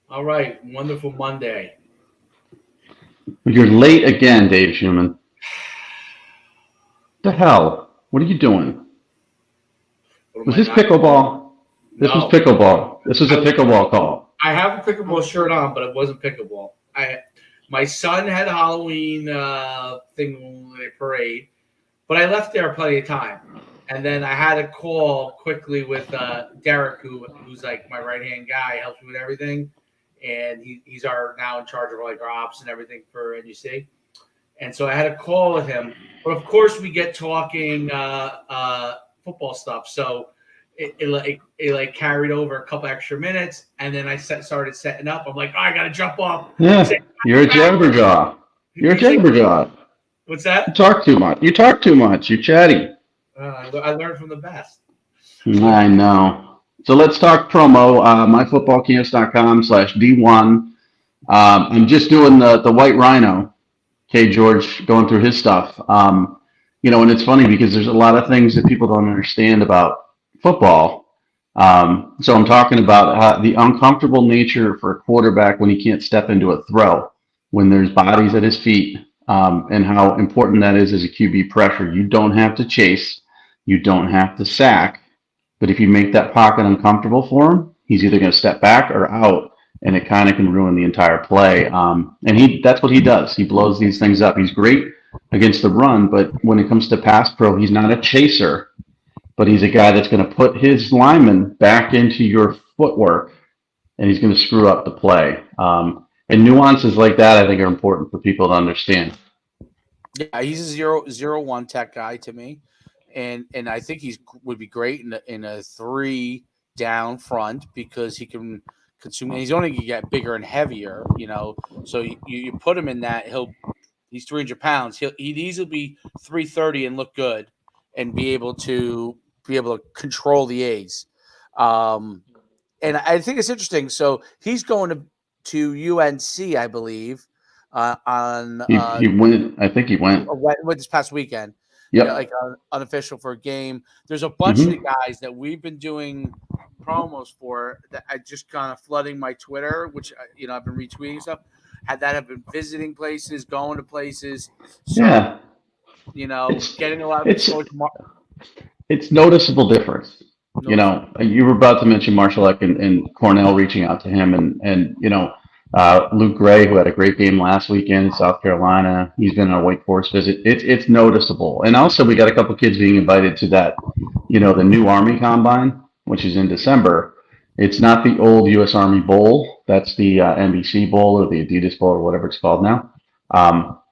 All right, wonderful Monday. You're late again, Dave Schumann. The hell? What are you doing? What am Was I this not? pickleball? This was No, pickleball. This was a I pickleball call. I have a pickleball shirt on, but it wasn't pickleball. My son had a Halloween thing parade, but I left there plenty of time, and then I had a call quickly with Derek, who's like my right hand guy, helps me with everything, and he's our now in charge of like our ops and everything for NUC. And so I had a call with him. But of course, we get talking football stuff. So it like carried over a couple extra minutes, and then started setting up. I'm like, oh, I gotta jump off. He's Yeah, like, you're a jabberjaw. You're a he's like, jabberjaw. what's You that? talk too much. You talk too much. You're chatty. I learned from the best. What? I know. So let's talk promo. myfootballcamps.com/D1. I'm just doing the White Rhino, Kade George, going through his stuff. And it's funny because there's a lot of things that people don't understand about football. So I'm talking about the uncomfortable nature for a quarterback when he can't step into a throw, when there's bodies at his feet, and how important that is as a QB pressure. You don't have to chase, you don't have to sack, but if you make that pocket uncomfortable for him, he's either going to step back or out, and it kind of can ruin the entire play. And that's what he does. He blows these things up. He's great against the run, but when it comes to pass pro, he's not a chaser, but he's a guy that's going to put his lineman back into your footwork, and he's going to screw up the play. And nuances like that, I think, are important for people to understand. Yeah, he's a 0-0-1 tech guy to me, and I think he's would be great in a three down front because he can consume. And he's only gonna get bigger and heavier, So you put him in that, he's 300 pounds. He'd easily be 330 and look good, and be able to control the A's. Um, and I think it's interesting. So he's going to UNC, I believe, on He went. I think he went. with this past weekend. Yeah, like Yep. unofficial for a game. There's a bunch of the Hmm. guys that we've been doing promos for that I just kind of flooding my Twitter, which I've been retweeting stuff. Have been visiting places, going to places. So Yeah. It's getting a lot of it's exposure. it's noticeable difference. Noticeable. You were about to mention Marshall Eck and Cornell reaching out to him, and Luke Gray, who had a great game last weekend in South Carolina. He's been on a Wake Forest visit. It's noticeable, and also we got a couple kids being invited to that, the new Army Combine, which is in December. It's not the old U.S. Army Bowl. That's the NBC Bowl or the Adidas Bowl or whatever it's called now.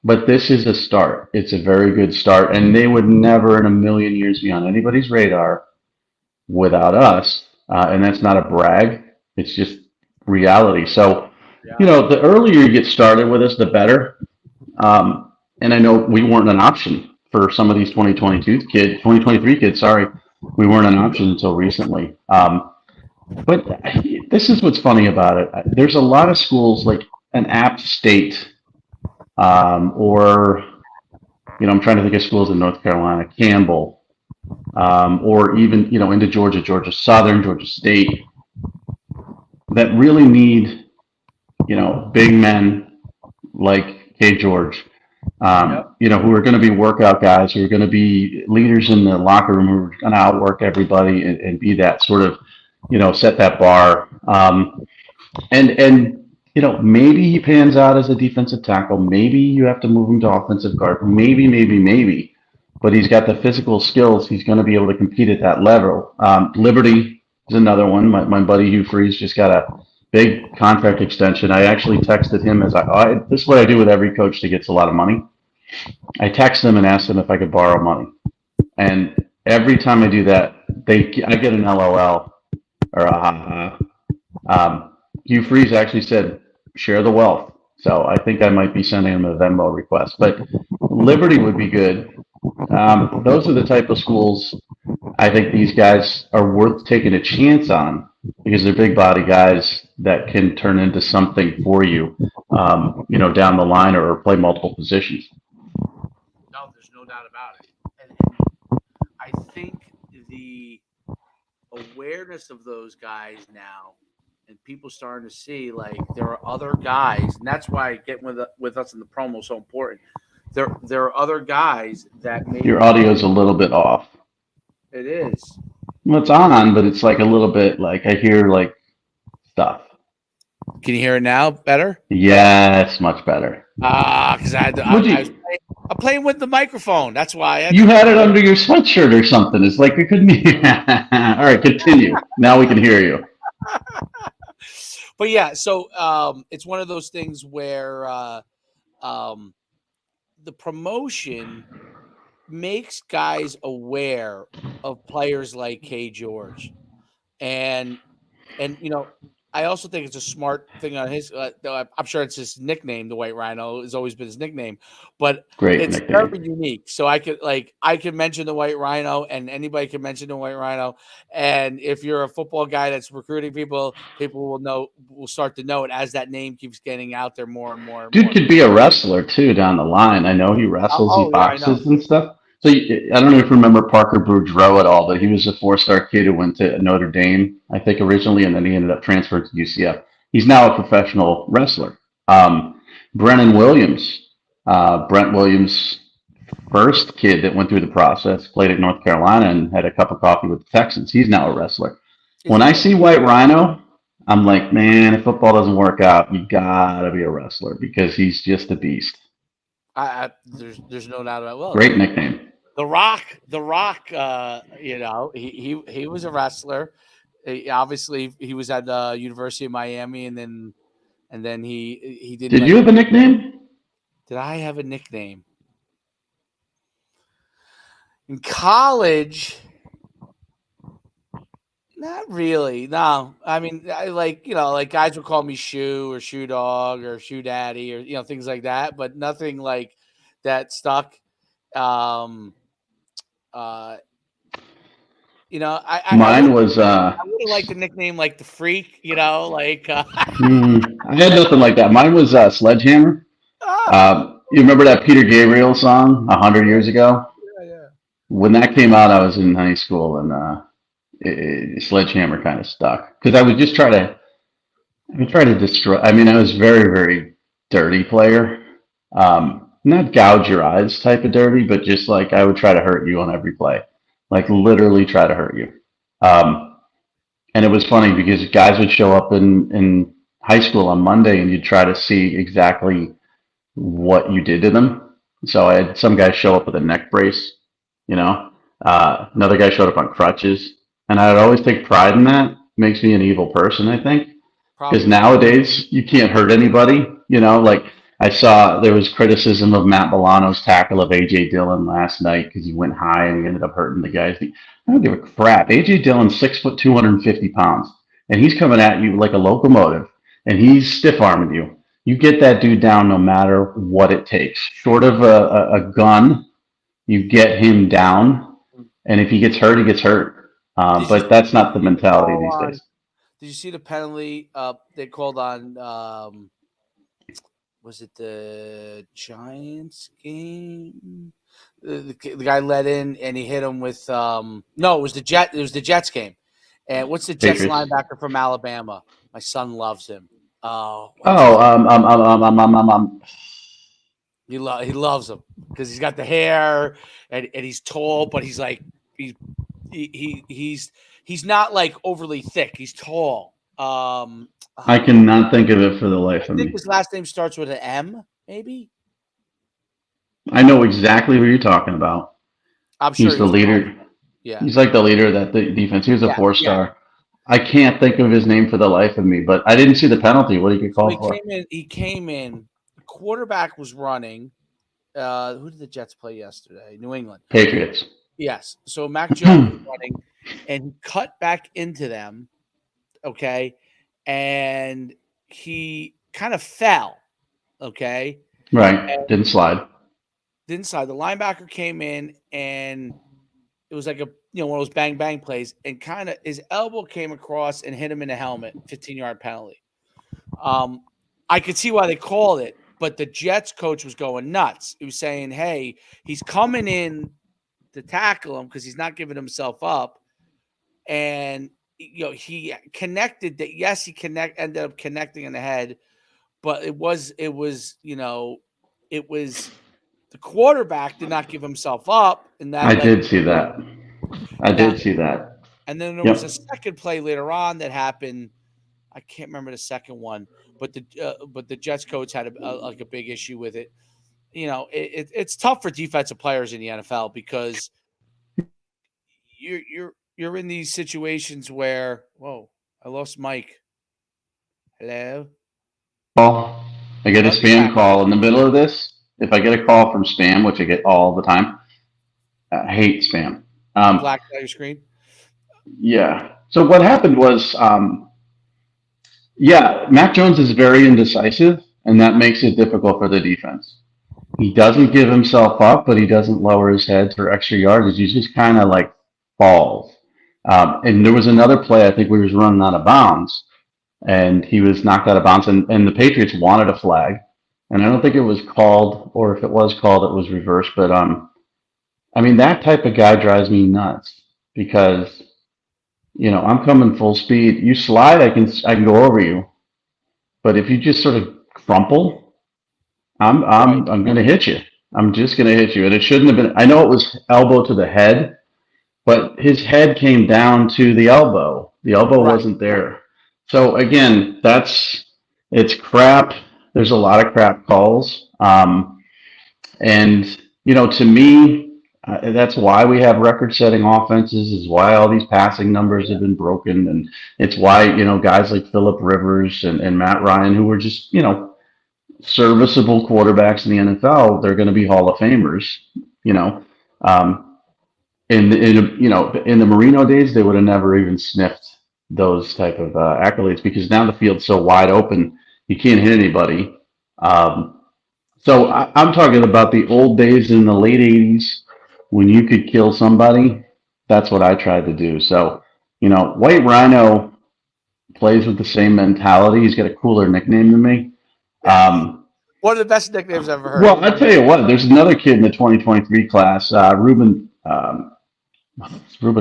But this is a start. It's a very good start, and they would never in a million years be on anybody's radar without us. And that's not a brag. It's just reality. So, Reality. the earlier you get started with us, the better. And I know we weren't an option for some of these 2023 kids. Sorry, we weren't an option until recently. But this is what's funny about it. There's a lot of schools like an App State, or I'm trying to think of schools in North Carolina, Campbell, or even into Georgia, Georgia Southern, Georgia State, that really need big men like Kade George, Yep. who are going to be workout guys, who are going to be leaders in the locker room, who are going to outwork everybody and be that sort of set that bar. And maybe he pans out as a defensive tackle. Maybe you have to move him to offensive guard. Maybe. But he's got the physical skills. He's going to be able to compete at that level. Liberty is another one. My buddy Hugh Freeze just got a big contract extension. I actually texted him this is what I do with every coach that gets a lot of money. I text them and ask them if I could borrow money. And every time I do that, I get an LOL or a ha ha. Hugh Freeze actually said, share the wealth. So I think I might be sending him a Venmo request. But Liberty would be good. Those are the type of schools I think these guys are worth taking a chance on because they're big body guys that can turn into something for you, down the line or play multiple positions. No, there's no doubt about it. And I think the awareness of those guys now and people starting to see like there are other guys, and that's why getting with us in the promo is so important. There are other guys that maybe Your audio's a little bit off. it is. Well, it's on, but it's like a little bit like I hear like stuff. Can you hear it now? Better? Yes, much better. Because I'm playing with the microphone. That's why. You had it under your sweatshirt or something. It's like we couldn't hear. All right, continue. Now we can hear you. But yeah, so it's one of those things where the promotion makes guys aware of players like Kade George, and I also think it's a smart thing on his. I'm sure it's his nickname. The White Rhino has always been his nickname, but Great it's nickname. very unique. So I could mention the White Rhino, and anybody can mention the White Rhino. And if you're a football guy that's recruiting people, people will start to know it as that name keeps getting out there more and more and Dude more. could be a wrestler too down the line. I know he wrestles, he boxes and stuff. So I don't know if you remember Parker Boudreaux at all, but he was a 4-star kid who went to Notre Dame, I think originally, and then he ended up transferring to UCF. He's now a professional wrestler. Brennan Williams, Brent Williams' first kid that went through the process, played at North Carolina and had a cup of coffee with the Texans. He's now a wrestler. When I see White Rhino, I'm like, man, if football doesn't work out, you gotta be a wrestler because he's just a beast. There's no doubt about it. Well, Great nickname. The Rock. He was a wrestler. Obviously, he was at the University of Miami, and then he did. Did you have a nickname? Did I have a nickname in college? Not really. No, I mean, I like guys would call me Shoe or Shoe Dog or Shoe Daddy or things like that, but nothing like that stuck. Mine I was. I would have liked the nickname like the Freak, I had nothing like that. Mine was Sledgehammer. You remember that Peter Gabriel song 100 years ago? yeah. When that came out, I was in high school, and Sledgehammer kind of stuck because I would just try to destroy. I mean, I was very, very dirty player. Not gouge your eyes type of dirty, but just like I would try to hurt you on every play, like literally try to hurt you. And it was funny because guys would show up in high school on Monday, and you'd try to see exactly what you did to them. So I had some guys show up with a neck brace, another guy showed up on crutches. And I would always take pride in that. Makes me an evil person, I think. Because nowadays you can't hurt anybody. Like I saw there was criticism of Matt Milano's tackle of A.J. Dillon last night because he went high and he ended up hurting the guys. I don't give a crap. A.J. Dillon's 6 foot, 250 pounds, and he's coming at you like a locomotive, and he's stiff arming you. You get that dude down no matter what it takes. Short of a gun, you get him down, and if he gets hurt, he gets hurt. But that's not the mentality these days. Did you see the penalty they called on? Was it the Giants game? The guy let in and he hit him with no, it was the Jets game. And what's the Jets linebacker from Alabama? My son loves him. He loves him because he's got the hair and he's tall, but he's like he's not like overly thick. He's tall. I cannot think of it for the life of me. I think his last name starts with an M, maybe. I know exactly who you're talking about. I'm sure he's the leader. Yeah, he's like the leader of that defense. He was a 4-star. Yeah. I can't think of his name for the life of me, but I didn't see the penalty. What did he get called for? He came in. The quarterback was running. Who did the Jets play yesterday? New England. Patriots. Yes. So Mac Jones was running, and he cut back into them. Okay, and he kind of fell. Okay. Right. And didn't slide. The linebacker came in, and it was like a one of those bang bang plays, and kind of his elbow came across and hit him in the helmet. 15-yard penalty. I could see why they called it, but the Jets coach was going nuts. He was saying, "Hey, he's coming in to tackle him because he's not giving himself up, and he connected that. Yes, he ended up connecting in the head, but it was the quarterback did not give himself up, and that I led did see that. I did see that. And then there was a Yep. second play later on that happened. I can't remember the second one, but the Jets coach had a big issue with it. It's tough for defensive players in the NFL because you're in these situations where I lost Mike. Hello. Call. I get a Oh, you're spam back. call in the middle of this. If I get a call from spam, which I get all the time, I hate spam. Black out your screen. Yeah. So what happened was, Mac Jones is very indecisive, and that makes it difficult for the defense. He doesn't give himself up, but he doesn't lower his head for extra yardage. He just kind of like falls. And there was another play, I think we was running out of bounds, and he was knocked out of bounds, and the Patriots wanted a flag. And I don't think it was called, or if it was called, it was reversed. But I mean, that type of guy drives me nuts because I'm coming full speed. You slide, I can go over you, but if you just sort of crumple, I'm going to hit you. I'm just going to hit you, and it shouldn't have been. I know it was elbow to the head, but his head came down to the elbow. The elbow wasn't there. So again, it's crap. There's a lot of crap calls, and to me, that's why we have record-setting offenses. Is why all these passing numbers have been broken, and it's why guys like Phillip Rivers and Matt Ryan, who were just serviceable quarterbacks in the NFL, they're going to be Hall of Famers. Um, in the Marino days, they would have never even sniffed those type of accolades because now the field's so wide open, you can't hit anybody. So I'm talking about the old days in the late '80s when you could kill somebody. That's what I tried to do. So White Rhino plays with the same mentality. He's got a cooler nickname than me. One of the best nicknames I've ever heard. Well, I'll tell you what. There's another kid in the 2023 class, Ruben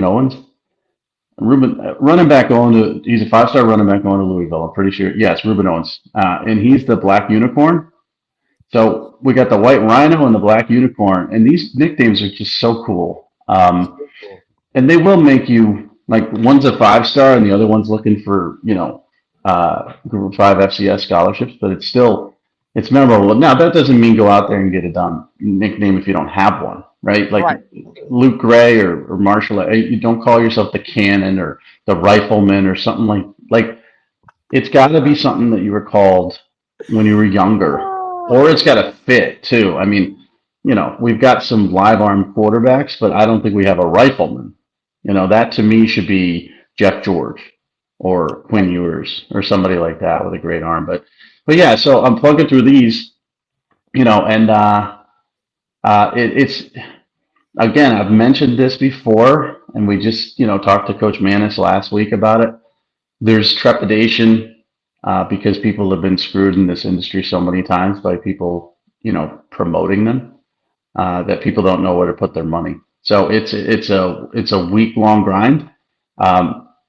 Owens. Running back he's a 5-star running back going to Louisville. I'm pretty sure. Yes, Ruben Owens. And he's the Black Unicorn. So we got the White Rhino and the Black Unicorn. And these nicknames are just so cool. And they will make you, like, one's a 5-star and the other one's looking for, Group 5 FCS scholarships, but it's memorable. Now, that doesn't mean go out there and get a dumb nickname if you don't have one, right? Like Luke Gray or Marshall. You don't call yourself the Cannon or the Rifleman or something like it's got to be something that you were called when you were younger, or it's got to fit too. I mean, we've got some live arm quarterbacks, but I don't think we have a rifleman. That to me should be Jeff George or Quinn Ewers or somebody like that with a great arm. But yeah, so I'm plugging through these, and it's again, I've mentioned this before, and we just talked to Coach Manis last week about it. There's trepidation because people have been screwed in this industry so many times by people promoting them that people don't know where to put their money. So it's a week-long grind,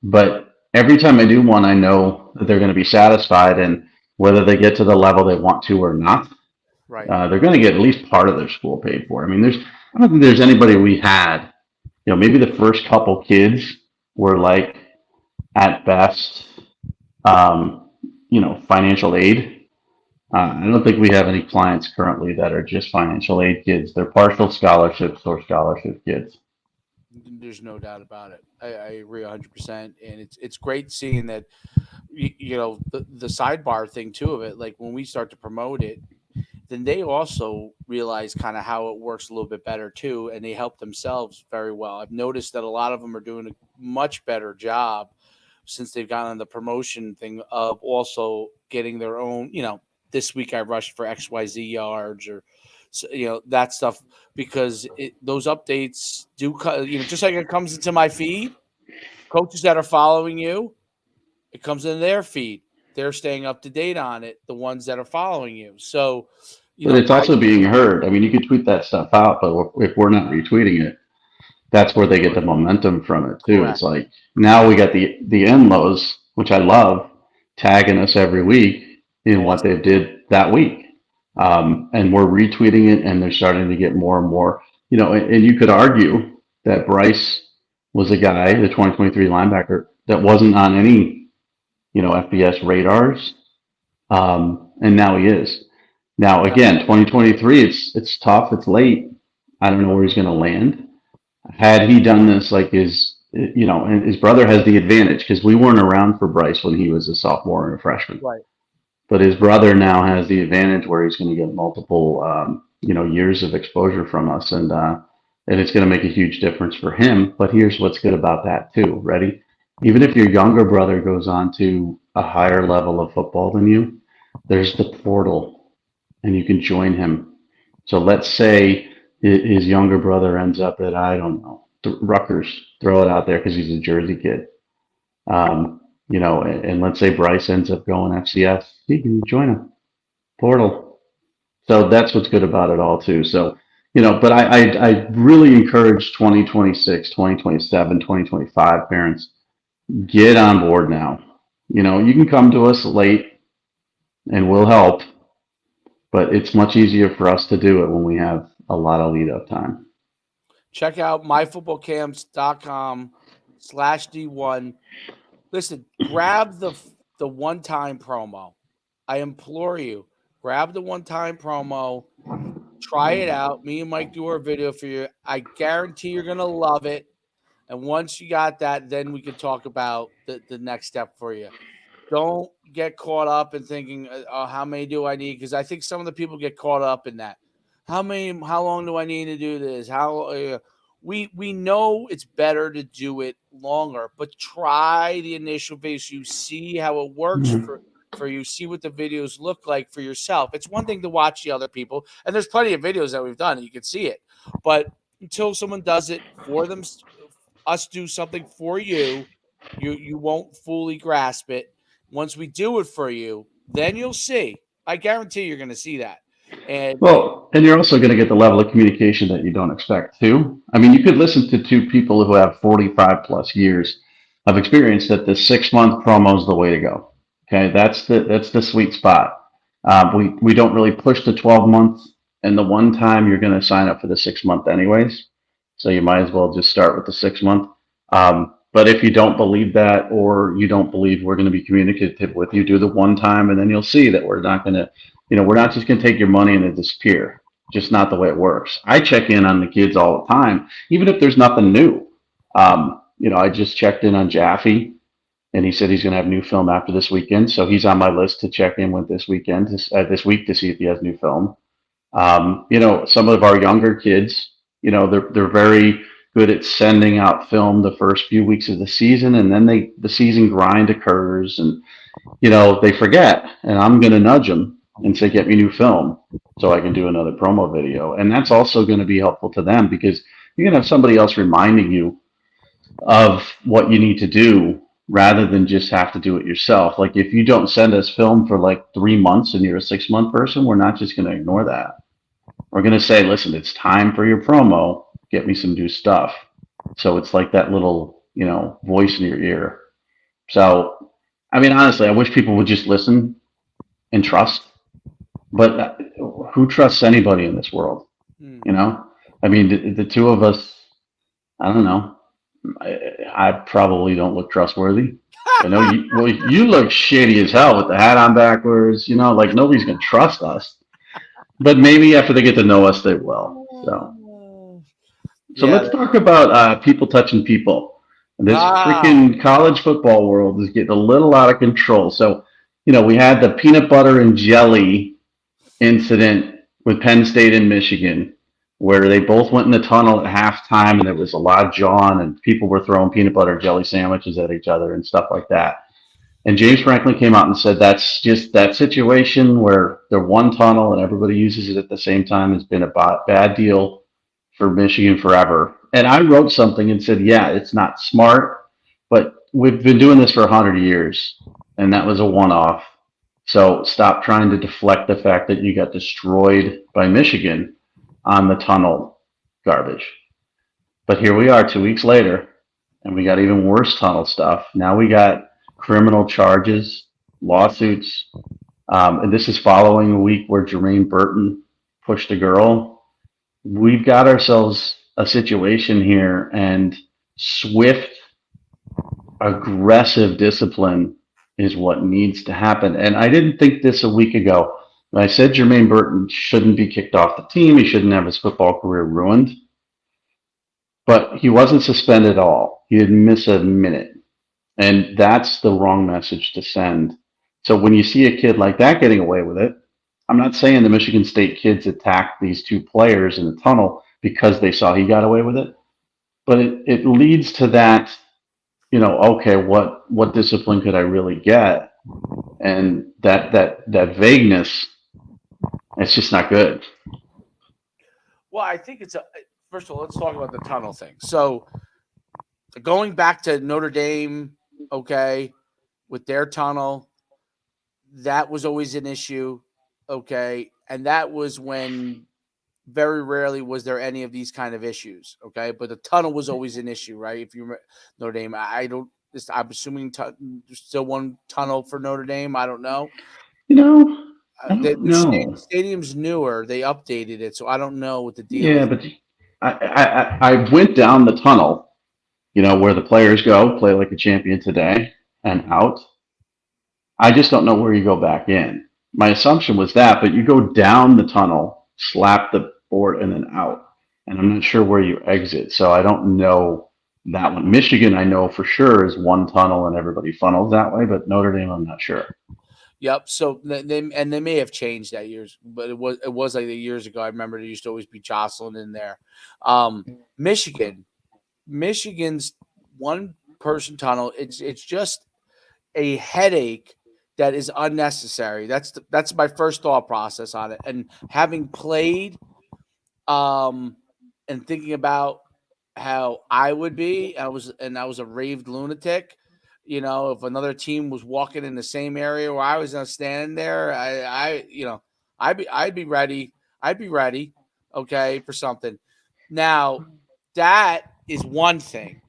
but every time I do one, I know that they're going to be satisfied, and whether they get to the level they want to or not, they're going to get at least part of their school paid for. I mean, I don't think there's anybody we had. Maybe the first couple kids were like at best, financial aid. I don't think we have any clients currently that are just financial aid kids. They're partial scholarships or scholarship kids. There's no doubt about it. I agree 100%, and it's great seeing that. The sidebar thing too of it. Like when we start to promote it, then they also realize kind of how it works a little bit better too, and they help themselves very well. I've noticed that a lot of them are doing a much better job since they've gotten on the promotion thing of also getting their own. This week I rushed for XYZ yards or that stuff because those updates do just like it comes into my feed. Coaches that are following you, it comes in their feed. They're staying up to date on it, the ones that are following you. So, but it's also being heard. I mean, you could tweet that stuff out, but if we're not retweeting it, that's where they get the momentum from it too. Correct. It's like now we got the Enlos, which I love, tagging us every week in what they did that week, and we're retweeting it, and they're starting to get more and more. And you could argue that Bryce was a guy, the 2023 linebacker, that wasn't on any FBS radars, and now he is. Now again, 2023, it's tough, it's late. I don't know where he's going to land. Had he done this like and his brother has the advantage because we weren't around for Bryce when he was a sophomore and a freshman. Right. But his brother now has the advantage where he's going to get multiple, years of exposure from us, and it's going to make a huge difference for him. But here's what's good about that too. Ready? Even if your younger brother goes on to a higher level of football than you, there's the portal, and you can join him. So let's say his younger brother ends up at, I don't know, Rutgers, throw it out there because he's a Jersey kid. And let's say Bryce ends up going FCS, he can join him. Portal. So that's what's good about it all too. So, but I really encourage 2026, 2027, 2025 parents, get on board now. You can come to us late and we'll help, but it's much easier for us to do it when we have a lot of lead up time. Check out myfootballcamps.com/D1. Listen, grab the one-time promo. I implore you, grab the one-time promo. Try it out. Me and Mike do our video for you. I guarantee you're going to love it. And once you got that, then we can talk about the next step for you. Don't get caught up in thinking, how many do I need? Because I think some of the people get caught up in that. How long do I need to do this? We know it's better to do it longer, but try the initial phase. You see how it works for you. See what the videos look like for yourself. It's one thing to watch the other people, and there's plenty of videos that we've done, and you can see it. But until someone does it for them, us do something for you, you won't fully grasp it. Once we do it for you, then you'll see. I guarantee you're going to see that. And you're also going to get the level of communication that you don't expect too. I mean, you could listen to two people who have 45 plus years of experience that the 6-month promo is the way to go. Okay, that's the sweet spot. We don't really push the 12 months, and the one time you're going to sign up for the 6-month anyways, so you might as well just start with the 6-month. But if you don't believe that, or you don't believe we're going to be communicative with you, do the one time, and then you'll see that we're not going to. We're not just going to take your money and then disappear. Just not the way it works. I check in on the kids all the time, even if there's nothing new. I just checked in on Jaffe, and he said he's going to have new film after this weekend. So he's on my list to check in with this week to see if he has new film. Some of our younger kids, they're very good at sending out film the first few weeks of the season, and then the season grind occurs, and they forget. And I'm going to nudge them and say, get me new film so I can do another promo video. And that's also going to be helpful to them because you're going to have somebody else reminding you of what you need to do rather than just have to do it yourself. Like if you don't send us film for like 3 months and you're a 6-month person, we're not just going to ignore that. We're going to say, listen, it's time for your promo. Get me some new stuff. So it's like that little, voice in your ear. So, I mean, honestly, I wish people would just listen and trust. But who trusts anybody in this world? I mean, the two of us, I don't know. I probably don't look trustworthy. I know you look shady as hell with the hat on backwards. Like nobody's gonna trust us. But maybe after they get to know us, they will. So let's talk about people touching people. This freaking college football world is getting a little out of control. So, we had the peanut butter and jelly incident with Penn State and Michigan, where they both went in the tunnel at halftime, and there was a lot of jawing, and people were throwing peanut butter and jelly sandwiches at each other and stuff like that. And James Franklin came out and said that's just that situation where they're one tunnel and everybody uses it at the same time has been a bad deal for Michigan forever. And I wrote something and said, yeah, it's not smart, but we've been doing this for 100 years, and that was a one-off. So stop trying to deflect the fact that you got destroyed by Michigan on the tunnel garbage. But here we are 2 weeks later, and we got even worse tunnel stuff. Now we got criminal charges, lawsuits, and this is following a week where Jermaine Burton pushed a girl. We've got ourselves a situation here, and swift, aggressive discipline is what needs to happen. And I didn't think this a week ago. When I said Jermaine Burton shouldn't be kicked off the team, he shouldn't have his football career ruined. But he wasn't suspended at all. He didn't miss a minute. And that's the wrong message to send. So when you see a kid like that getting away with it, I'm not saying the Michigan State kids attacked these two players in the tunnel because they saw he got away with it. But it leads to that, okay, what discipline could I really get? And that vagueness, it's just not good. Well, I think first of all, let's talk about the tunnel thing. So going back to Notre Dame, okay, with their tunnel, that was always an issue, okay, and that was when very rarely was there any of these kind of issues, okay, but the tunnel was always an issue, right? If you remember Notre Dame, I'm assuming there's still one tunnel for Notre Dame. I don't know. I don't The know. stadium's newer. They updated it, so I don't know what the deal Yeah, is. but I went down the tunnel, where the players go, play like a champion today, and out. I just don't know where you go back in. My assumption was that, but you go down the tunnel, slap the board, and then out. And I'm not sure where you exit, so I don't know that one. Michigan, I know for sure, is one tunnel and everybody funnels that way, but Notre Dame, I'm not sure. Yep. So they may have changed that years, but it was like the years ago. I remember there used to always be jostling in there. Michigan's one person tunnel. It's just a headache that is unnecessary. That's my first thought process on it. And having played, and thinking about how I would be, I was a raved lunatic. If another team was walking in the same area where I was standing there, I'd be ready. I'd be ready, okay, for something. Now, that is one thing.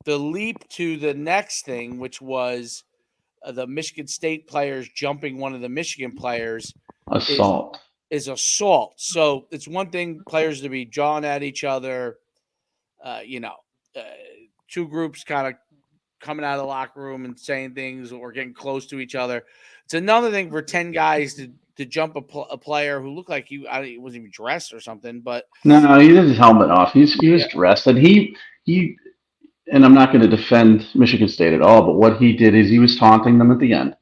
The leap to the next thing, which was the Michigan State players jumping one of the Michigan players, Assault. is assault. So it's one thing players to be jawing at each other, uh, two groups kind of coming out of the locker room and saying things or getting close to each other. It's another thing for 10 guys to jump a player who looked like he wasn't even dressed or something. But No, he had his helmet off. He was dressed, and he and I'm not going to defend Michigan State at all, but what he did is he was taunting them at the end.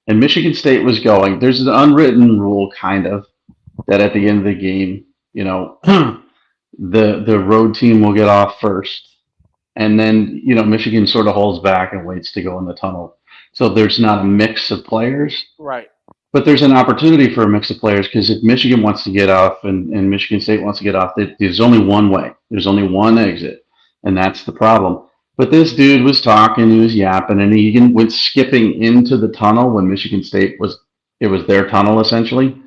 And Michigan State was going, there's an unwritten rule kind of that at the end of the game, the road team will get off first. And then, Michigan sort of holds back and waits to go in the tunnel. So there's not a mix of players. Right. But there's an opportunity for a mix of players because if Michigan wants to get off and Michigan State wants to get off, there's only one way. There's only one exit. And that's the problem. But this dude was talking, he was yapping, and he went skipping into the tunnel when Michigan State was their tunnel essentially.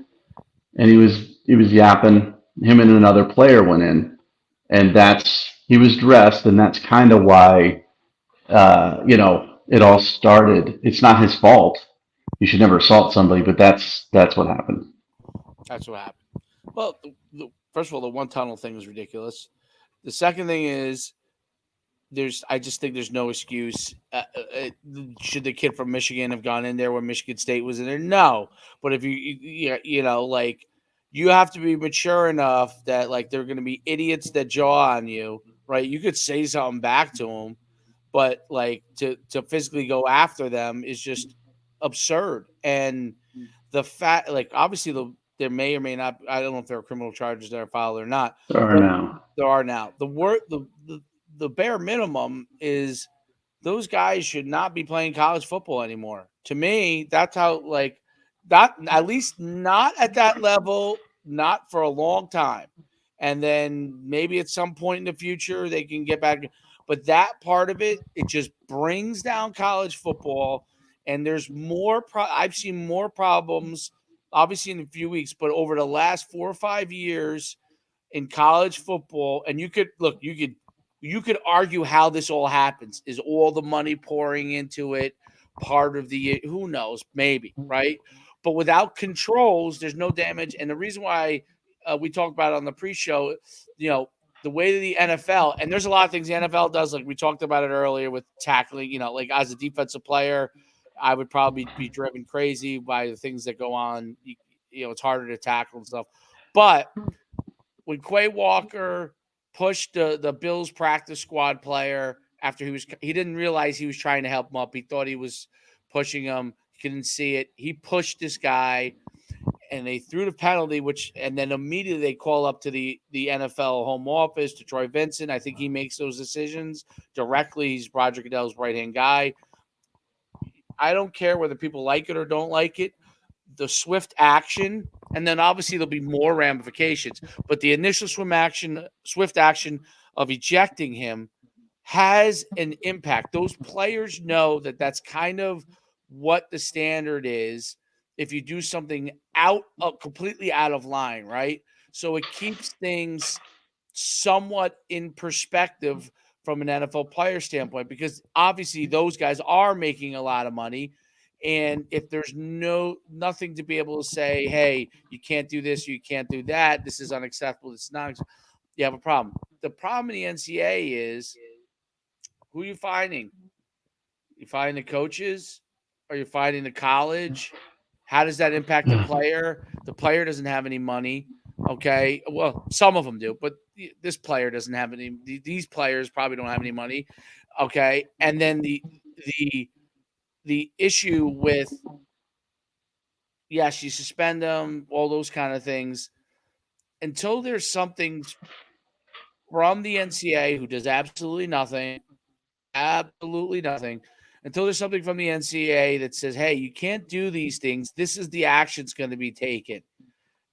And he was yapping. Him and another player went in. And he was dressed, and that's kind of why it all started. It's not his fault. You should never assault somebody, but that's what happened. That's what happened. Well, first of all, the one tunnel thing is ridiculous. The second thing is I just think there's no excuse. Should the kid from Michigan have gone in there when Michigan State was in there? No. But if you have to be mature enough that there are going to be idiots that jaw on you, right? You could say something back to them, but to physically go after them is just absurd. And the fact, obviously there may or may not, I don't know if there are criminal charges that are filed or not. There are now. There are now. The bare minimum is those guys should not be playing college football anymore. To me, that's how not at least not at that level, not for a long time. And then maybe at some point in the future they can get back. But that part of it just brings down college football. And there's more. I've seen more problems, obviously in a few weeks, but over the last 4 or 5 years in college football. And you could you could argue how this all happens. Is all the money pouring into it part of the, who knows, maybe, right? But without controls, there's no damage. And the reason why we talked about it on the pre-show, the way that the NFL, and there's a lot of things the NFL does, like we talked about it earlier with tackling, like as a defensive player, I would probably be driven crazy by the things that go on. It's harder to tackle and stuff. But when Quay Walker pushed the Bills practice squad player after he didn't realize he was trying to help him up. He thought he was pushing him. He couldn't see it. He pushed this guy, and they threw the penalty, and then immediately they call up to the NFL home office, to Troy Vincent. I think he makes those decisions directly. He's Roger Goodell's right-hand guy. I don't care whether people like it or don't like it. The swift action, and then obviously there'll be more ramifications, but the initial swift action of ejecting him has an impact. Those players know that that's kind of what the standard is if you do something completely out of line, right? So it keeps things somewhat in perspective from an NFL player standpoint, because obviously those guys are making a lot of money. And if there's nothing to be able to say, hey, you can't do this, you can't do that, this is unacceptable, it's not, you have a problem. The problem in the NCAA is, who are you finding? You finding the coaches? Are you finding the college? How does that impact the player? The player doesn't have any money. Okay. Well, some of them do, but this player doesn't have any. These players probably don't have any money. Okay. And then the issue with, yes, you suspend them, all those kind of things, until there's something from the NCAA, who does absolutely nothing, until there's something from the NCAA that says, hey, you can't do these things, this is the action's going to be taken.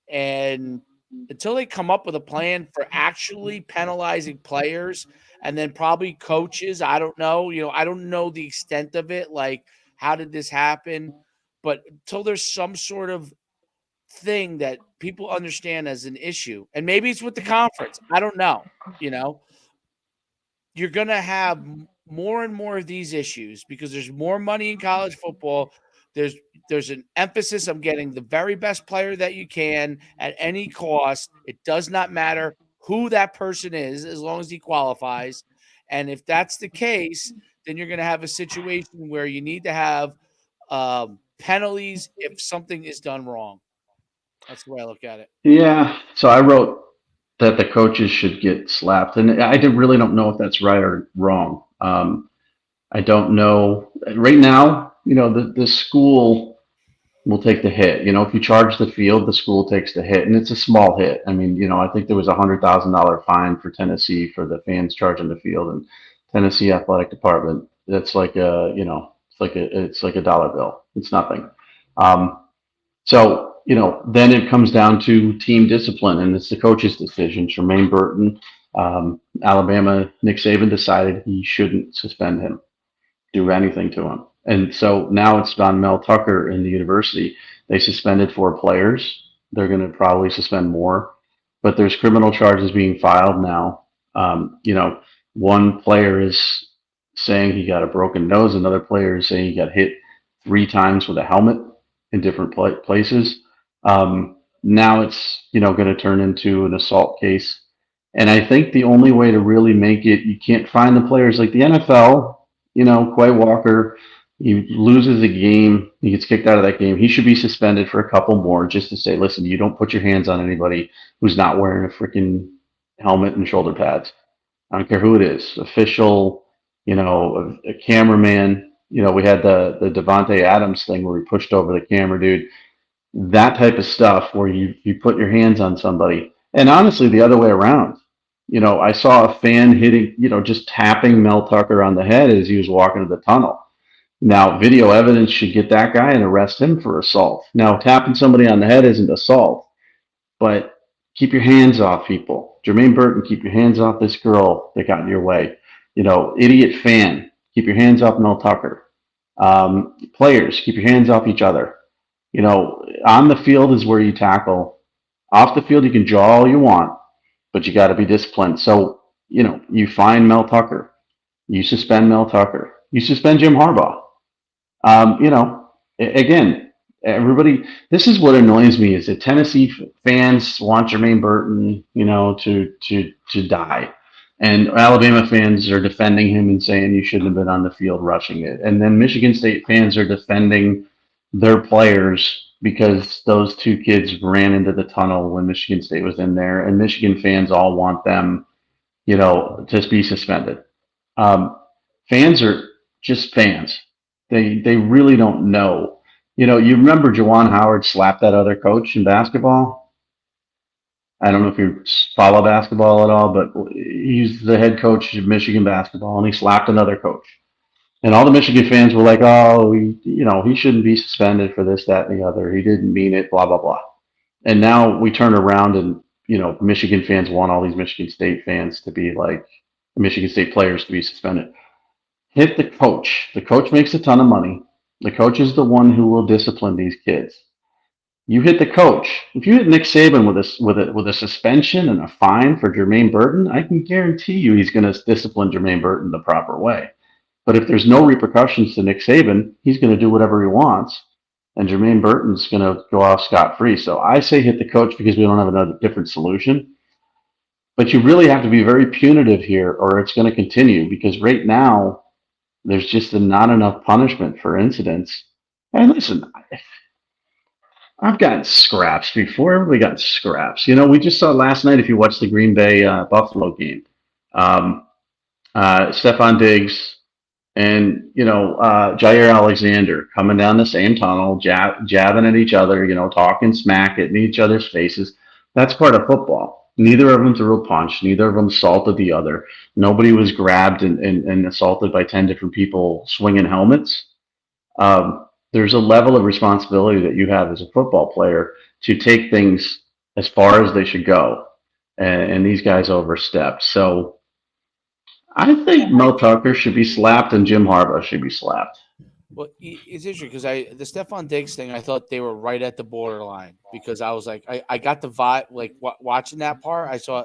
And until they come up with a plan for actually penalizing players, and then probably coaches, I don't know, I don't know the extent of it. Like, how did this happen? But until there's some sort of thing that people understand as an issue, and maybe it's with the conference, I don't know, you're going to have more and more of these issues because there's more money in college football. There's an emphasis on getting the very best player that you can at any cost. It does not matter who that person is, as long as he qualifies. And if that's the case, then you're going to have a situation where you need to have penalties if something is done wrong. That's the way I look at it. Yeah. So I wrote that the coaches should get slapped, and I really don't know if that's right or wrong. I don't know. Right now, the school will take the hit. If you charge the field, the school takes the hit, and it's a small hit. I mean, I think there was $100,000 fine for Tennessee for the fans charging the field, and Tennessee athletic department. That's like it's like a dollar bill. It's nothing. So then it comes down to team discipline, and it's the coach's decision. Jermaine Burton, Alabama, Nick Saban decided he shouldn't suspend him, do anything to him. And so now it's on Mel Tucker in the university. They suspended 4 players. They're going to probably suspend more, but there's criminal charges being filed now. One player is saying he got a broken nose. Another player is saying he got hit 3 times with a helmet in different places. Now it's, going to turn into an assault case. And I think the only way to really make it, you can't find the players like the NFL, Quay Walker, he loses a game, he gets kicked out of that game. He should be suspended for a couple more just to say, listen, you don't put your hands on anybody who's not wearing a freaking helmet and shoulder pads. I don't care who it is, official, a cameraman. We had the Devontae Adams thing where he pushed over the camera dude. That type of stuff where you put your hands on somebody. And honestly, the other way around. I saw a fan hitting, just tapping Mel Tucker on the head as he was walking to the tunnel. Now, video evidence should get that guy and arrest him for assault. Now, tapping somebody on the head isn't assault, but keep your hands off people. Jermaine Burton, keep your hands off this girl that got in your way. Idiot fan, keep your hands off Mel Tucker. Players, keep your hands off each other. On the field is where you tackle. Off the field, you can jaw all you want, but you got to be disciplined. So, you find Mel Tucker, you suspend Mel Tucker, you suspend Jim Harbaugh. Again, everybody. This is what annoys me is that Tennessee fans want Jermaine Burton, to die, and Alabama fans are defending him and saying you shouldn't have been on the field rushing it, and then Michigan State fans are defending their players because those two kids ran into the tunnel when Michigan State was in there, and Michigan fans all want them, to be suspended. Um, Fans are just fans. They really don't know. You remember Juwan Howard slapped that other coach in basketball. I don't know if you follow basketball at all, but he's the head coach of Michigan basketball, and he slapped another coach. And all the Michigan fans were like, "Oh, he shouldn't be suspended for this, that, and the other. He didn't mean it." Blah blah blah. And now we turn around and Michigan fans want all these Michigan State fans to be like Michigan State players to be suspended. Hit the coach. The coach makes a ton of money. The coach is the one who will discipline these kids. You hit the coach. If you hit Nick Saban with a suspension and a fine for Jermaine Burton, I can guarantee you he's going to discipline Jermaine Burton the proper way. But if there's no repercussions to Nick Saban, he's going to do whatever he wants, and Jermaine Burton's going to go off scot-free. So I say hit the coach because we don't have another different solution. But you really have to be very punitive here, or it's going to continue because right now there's just not enough punishment for incidents. And listen, I've gotten scraps before. Everybody got scraps. We just saw last night, if you watched the Green Bay Buffalo game, Stephon Diggs and Jair Alexander coming down the same tunnel, jabbing at each other, talking smack at each other's faces. That's part of football. Neither of them threw a punch. Neither of them assaulted the other. Nobody was grabbed and assaulted by 10 different people swinging helmets. There's a level of responsibility that you have as a football player to take things as far as they should go. And these guys overstepped. So I think Mel Tucker should be slapped and Jim Harbaugh should be slapped. Well, it's interesting because the Stephon Diggs thing, I thought they were right at the borderline because I was like, I got the vibe, like watching that part, I saw,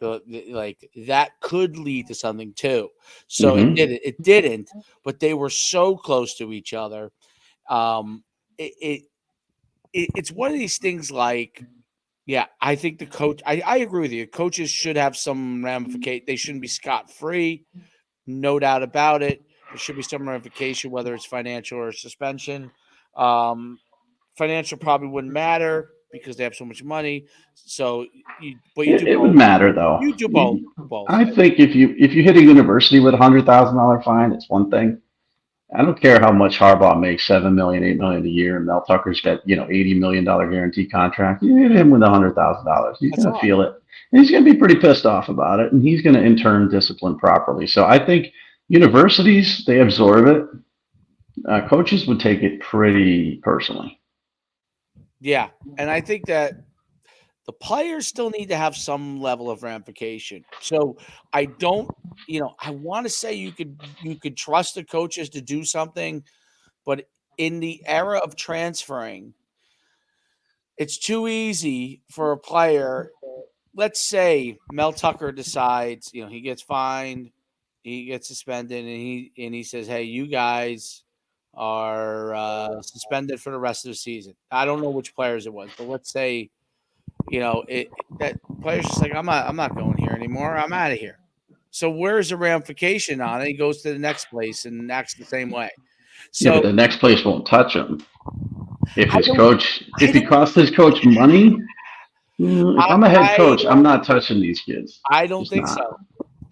like that could lead to something too. So it didn't, but they were so close to each other. It's one of these things like, yeah, I think the coach, I agree with you. Coaches should have some ramification. They shouldn't be scot-free. No doubt about it. There should be some ramification, whether it's financial or suspension. Financial probably wouldn't matter because they have so much money. So, it would matter though. You do both. I think if you hit a university with $100,000 fine, it's one thing. I don't care how much Harbaugh makes, $7 million, $8 million a year, and Mel Tucker's got $80 million guarantee contract. You hit him with $100,000, he's going to feel it, and he's going to be pretty pissed off about it, and he's going to in turn discipline properly. So I think universities, they absorb it. Coaches would take it pretty personally. Yeah, and I think that the players still need to have some level of ramification. So I don't, I want to say you could trust the coaches to do something, but in the era of transferring, it's too easy for a player. Let's say Mel Tucker decides, he gets fined, he gets suspended, and he says, "Hey, you guys are suspended for the rest of the season." I don't know which players it was, but let's say, that player's just like, I'm not going here anymore. I'm out of here. So where's the ramification on it? He goes to the next place and acts the same way. So but the next place won't touch him. If he costs his coach money, if I'm a head coach, I'm not touching these kids. I don't think so.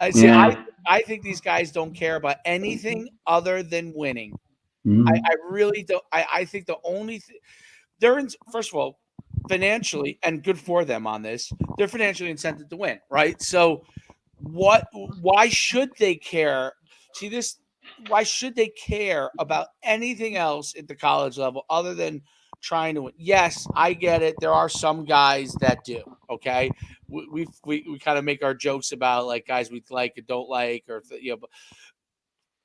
I think these guys don't care about anything other than winning. I really don't. I think the only thing they're in, first of all, financially, and good for them on this, they're financially incented to win, right? So why should they care? See this, why should they care about anything else at the college level other than trying to win? Yes, I get it. There are some guys that do. Okay, we kind of make our jokes about like guys we like and don't like, or but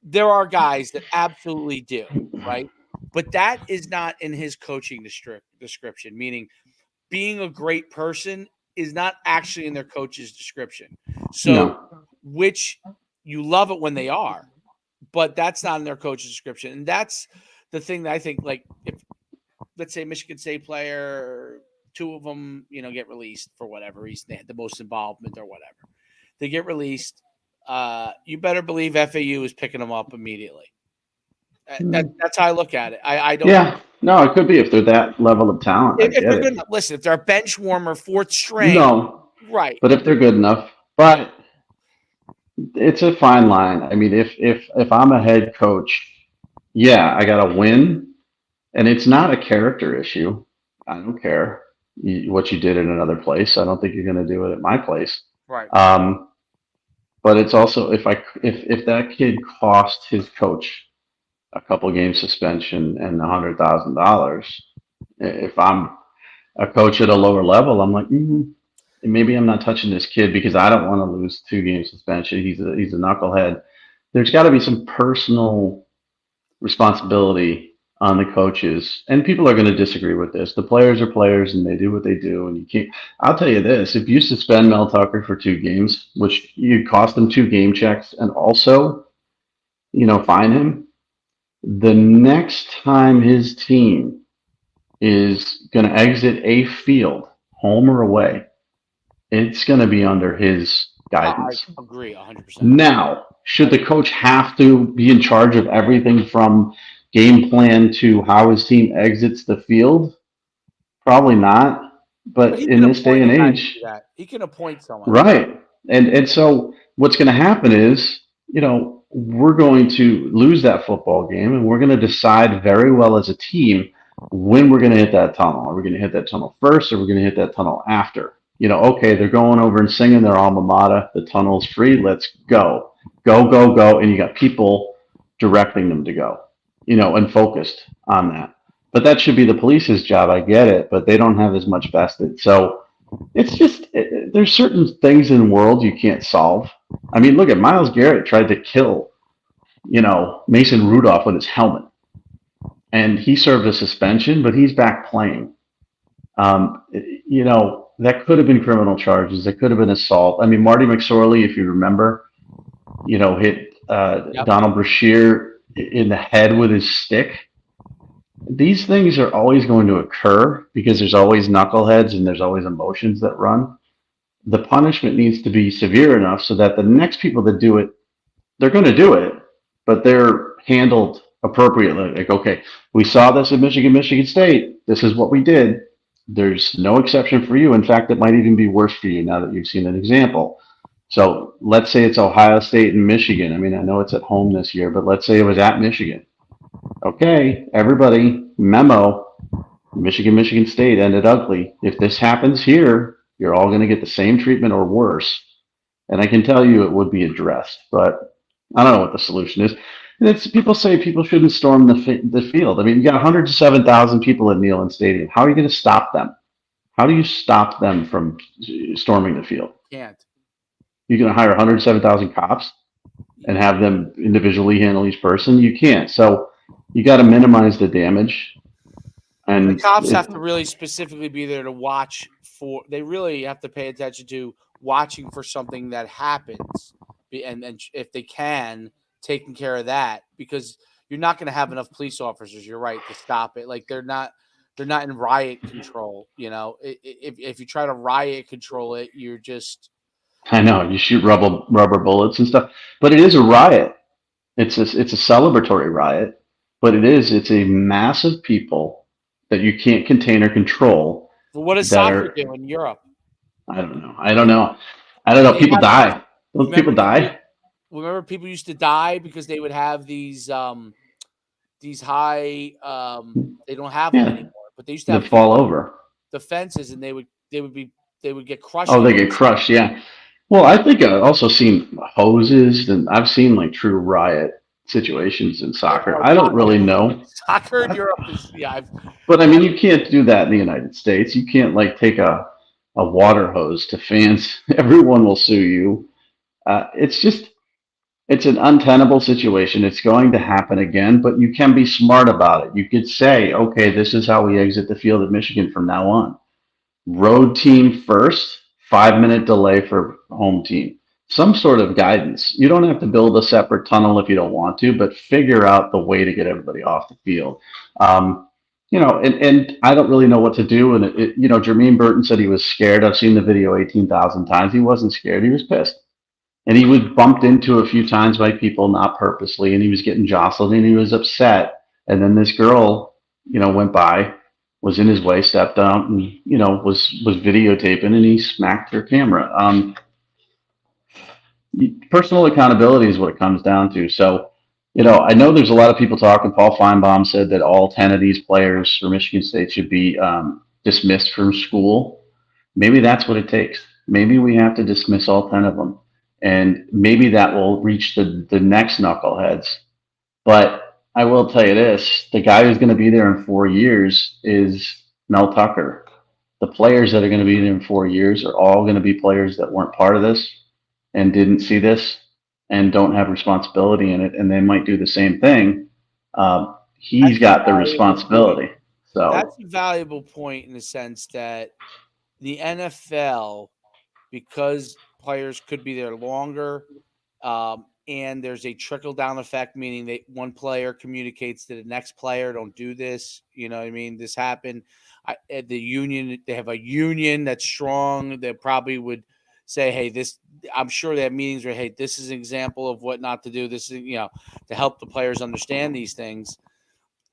there are guys that absolutely do, right? But that is not in his coaching description, meaning being a great person is not actually in their coach's description. So, No. which you love it when they are, but that's not in their coach's description. And that's the thing that I think, like, if, let's say, Michigan State player, 2 of them, get released for whatever reason, they had the most involvement or whatever. They get released. You better believe FAU is picking them up immediately. That's how I look at it. I don't. Yeah. No, it could be if they're that level of talent. If I they're get good it. enough, listen, if they're a bench warmer, 4th string, No, right? but if they're good enough, but it's a fine line. I mean, if I'm a head coach, yeah, I got to win, and it's not a character issue. I don't care what you did in another place. I don't think you're going to do it at my place. Right. But it's also if that kid cost his coach a couple game suspension and $100,000, if I'm a coach at a lower level, I'm like, maybe I'm not touching this kid because I don't want to lose 2 game suspension. He's a knucklehead. There's got to be some personal responsibility on the coaches, and people are going to disagree with this. The players are players, and they do what they do, and you can't. I'll tell you this: if you suspend Mel Tucker for 2 games, which you cost him 2 game checks, and also, fine him, the next time his team is going to exit a field, home or away, it's going to be under his guidance. I agree 100%. Now, should the coach have to be in charge of everything from game plan to how his team exits the field? Probably not. But in this day and age, he can appoint someone. Right. And so what's going to happen is, we're going to lose that football game, and we're going to decide very well as a team when we're going to hit that tunnel. Are we going to hit that tunnel first, or are we going to hit that tunnel after? Okay, they're going over and singing their alma mater. The tunnel's free. Let's go. Go, go, go. And you got people directing them to go, and focused on that. But that should be the police's job. I get it, but they don't have as much vested. So it's just, there's certain things in the world you can't solve. I mean, look at Myles Garrett tried to kill, Mason Rudolph with his helmet. And he served a suspension, but he's back playing. That could have been criminal charges. That could have been assault. I mean, Marty McSorley, if you remember, hit Donald Brashear in the head with his stick. These things are always going to occur because there's always knuckleheads and there's always emotions that run. The punishment needs to be severe enough so that the next people that do it, they're going to do it, but they're handled appropriately. Like, okay, we saw this at Michigan State. This is what we did. There's no exception for you. In fact, it might even be worse for you now that you've seen an example. So let's say it's Ohio State and Michigan. I mean, I know it's at home this year, but let's say it was at Michigan. Okay, everybody, memo, Michigan State ended ugly. If this happens here, you're all going to get the same treatment or worse. And I can tell you it would be addressed, but I don't know what the solution is. And people say people shouldn't storm the field. I mean, you got 107,000 people at Neyland Stadium. How are you going to stop them? How do you stop them from storming the field? Can't. You're going to hire 107,000 cops and have them individually handle each person? You can't. So you got to minimize the damage. And the cops have to really specifically be there to watch for. They really have to pay attention to watching for something that happens, and if they can, taking care of that, because you're not going to have enough police officers. You're right, to stop it. Like they're not in riot control. If you try to riot control it, you're just. I know you shoot rubber bullets and stuff, but it is a riot. It's a celebratory riot, but it's a mass of people that you can't contain or control. Well, what does soccer do in Europe? I don't know. People die. Don't people die? Remember, people used to die because they would have these high. They don't have them anymore, but they used to have fall over the fences, and they would get crushed. Oh, they get crushed. Yeah. Well, I think I've also seen hoses, and I've seen like true riot situations in soccer. I don't really know. Soccer in Europe is But I mean, you can't do that in the United States. You can't like take a water hose to fans. Everyone will sue you. It's an untenable situation. It's going to happen again, but you can be smart about it. You could say, okay, this is how we exit the field at Michigan from now on. Road team first, 5-minute delay for home team. some sort of guidance. You don't have to build a separate tunnel if you don't want to, but figure out the way to get everybody off the field. And I don't really know what to do. And Jermaine Burton said he was scared. I've seen the video 18,000 times. He wasn't scared. He was pissed. And he was bumped into a few times by people, not purposely, and he was getting jostled and he was upset. And then this girl, went by, was in his way, stepped out and, was videotaping, and he smacked her camera. Personal accountability is what it comes down to. So, I know there's a lot of people talking. Paul Feinbaum said that all 10 of these players for Michigan State should be dismissed from school. Maybe that's what it takes. Maybe we have to dismiss all 10 of them. And maybe that will reach the next knuckleheads. But I will tell you this, the guy who's going to be there in 4 years is Mel Tucker. The players that are going to be there in 4 years are all going to be players that weren't part of this and didn't see this and don't have responsibility in it. And they might do the same thing. He's got the responsibility. So that's a valuable point in the sense that the NFL, because players could be there longer, and there's a trickle-down effect, meaning that one player communicates to the next player, don't do this, you know what I mean? This happened. At the union, they have a union that's strong that probably would say, hey, this – I'm sure they have meetings where, hey, this is an example of what not to do. This is, to help the players understand these things.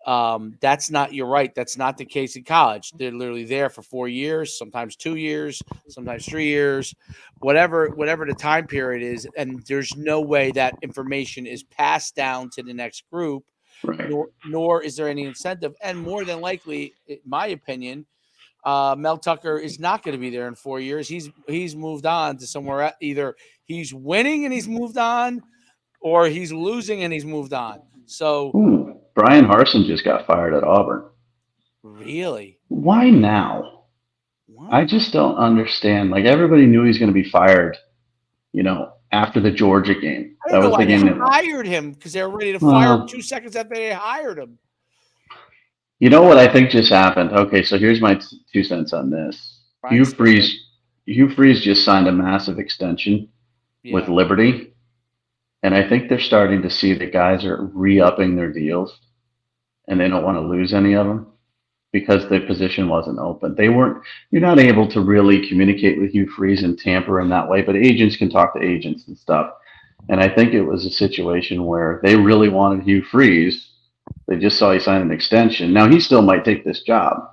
That's not, you're right. That's not the case in college. They're literally there for 4 years, sometimes 2 years, sometimes 3 years, whatever the time period is. And there's no way that information is passed down to the next group, right. nor is there any incentive. And more than likely, in my opinion, Mel Tucker is not going to be there in 4 years. He's moved on to somewhere else. Either he's winning and he's moved on, or he's losing and he's moved on. So Brian Harsin just got fired at Auburn. Really? Why now? What? I just don't understand. Like, everybody knew he was going to be fired, after the Georgia game. That was the game they hired him, because they were ready to fire him 2 seconds after they hired him. You know what I think just happened? Okay, so here's my 2 cents on this. Hugh Freeze just signed a massive extension with Liberty. And I think they're starting to see that guys are re-upping their deals, and they don't want to lose any of them because the position wasn't open. You're not able to really communicate with Hugh Freeze and tamper in that way, but agents can talk to agents and stuff. And I think it was a situation where they really wanted Hugh Freeze. They just saw he signed an extension. Now, he still might take this job,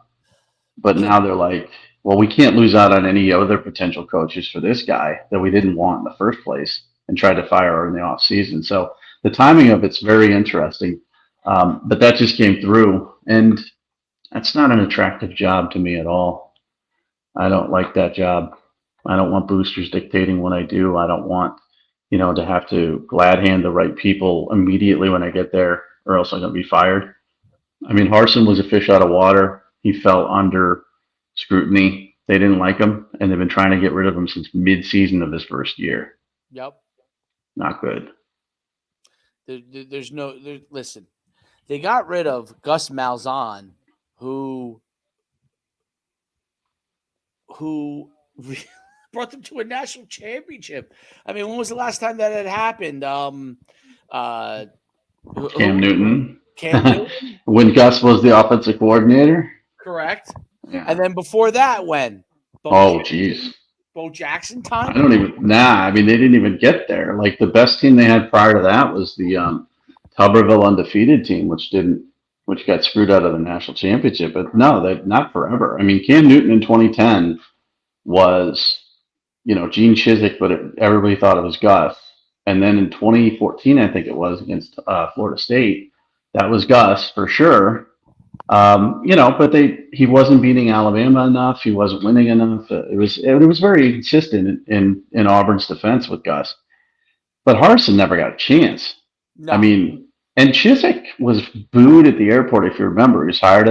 but now they're like, well, we can't lose out on any other potential coaches for this guy that we didn't want in the first place, and tried to fire her in the off season. So the timing of it's very interesting. But that just came through, and that's not an attractive job to me at all. I don't like that job. I don't want boosters dictating what I do. I don't want, to have to glad hand the right people immediately when I get there, or else I'm going to be fired. I mean, Harsin was a fish out of water. He fell under scrutiny. They didn't like him, and they've been trying to get rid of him since mid-season of his first year. Yep. Not good. Listen, they got rid of Gus Malzahn, who brought them to a national championship. I mean, when was the last time that had happened? Cam Newton. Cam Newton. When Gus was the offensive coordinator. Correct. Yeah. And then before that, when? Jeez. Bo Jackson time? I mean, they didn't even get there. Like, the best team they had prior to that was the Tuberville undefeated team, which got screwed out of the national championship. But no, not forever. I mean, Cam Newton in 2010 was, Gene Chizik, but everybody thought it was Gus. And then in 2014, I think it was, against Florida State, that was Gus for sure. But he wasn't beating Alabama enough. He wasn't winning enough. It was very consistent in Auburn's defense with Gus. But Harsin never got a chance. No. I mean, and Chizik was booed at the airport, if you remember. He was hired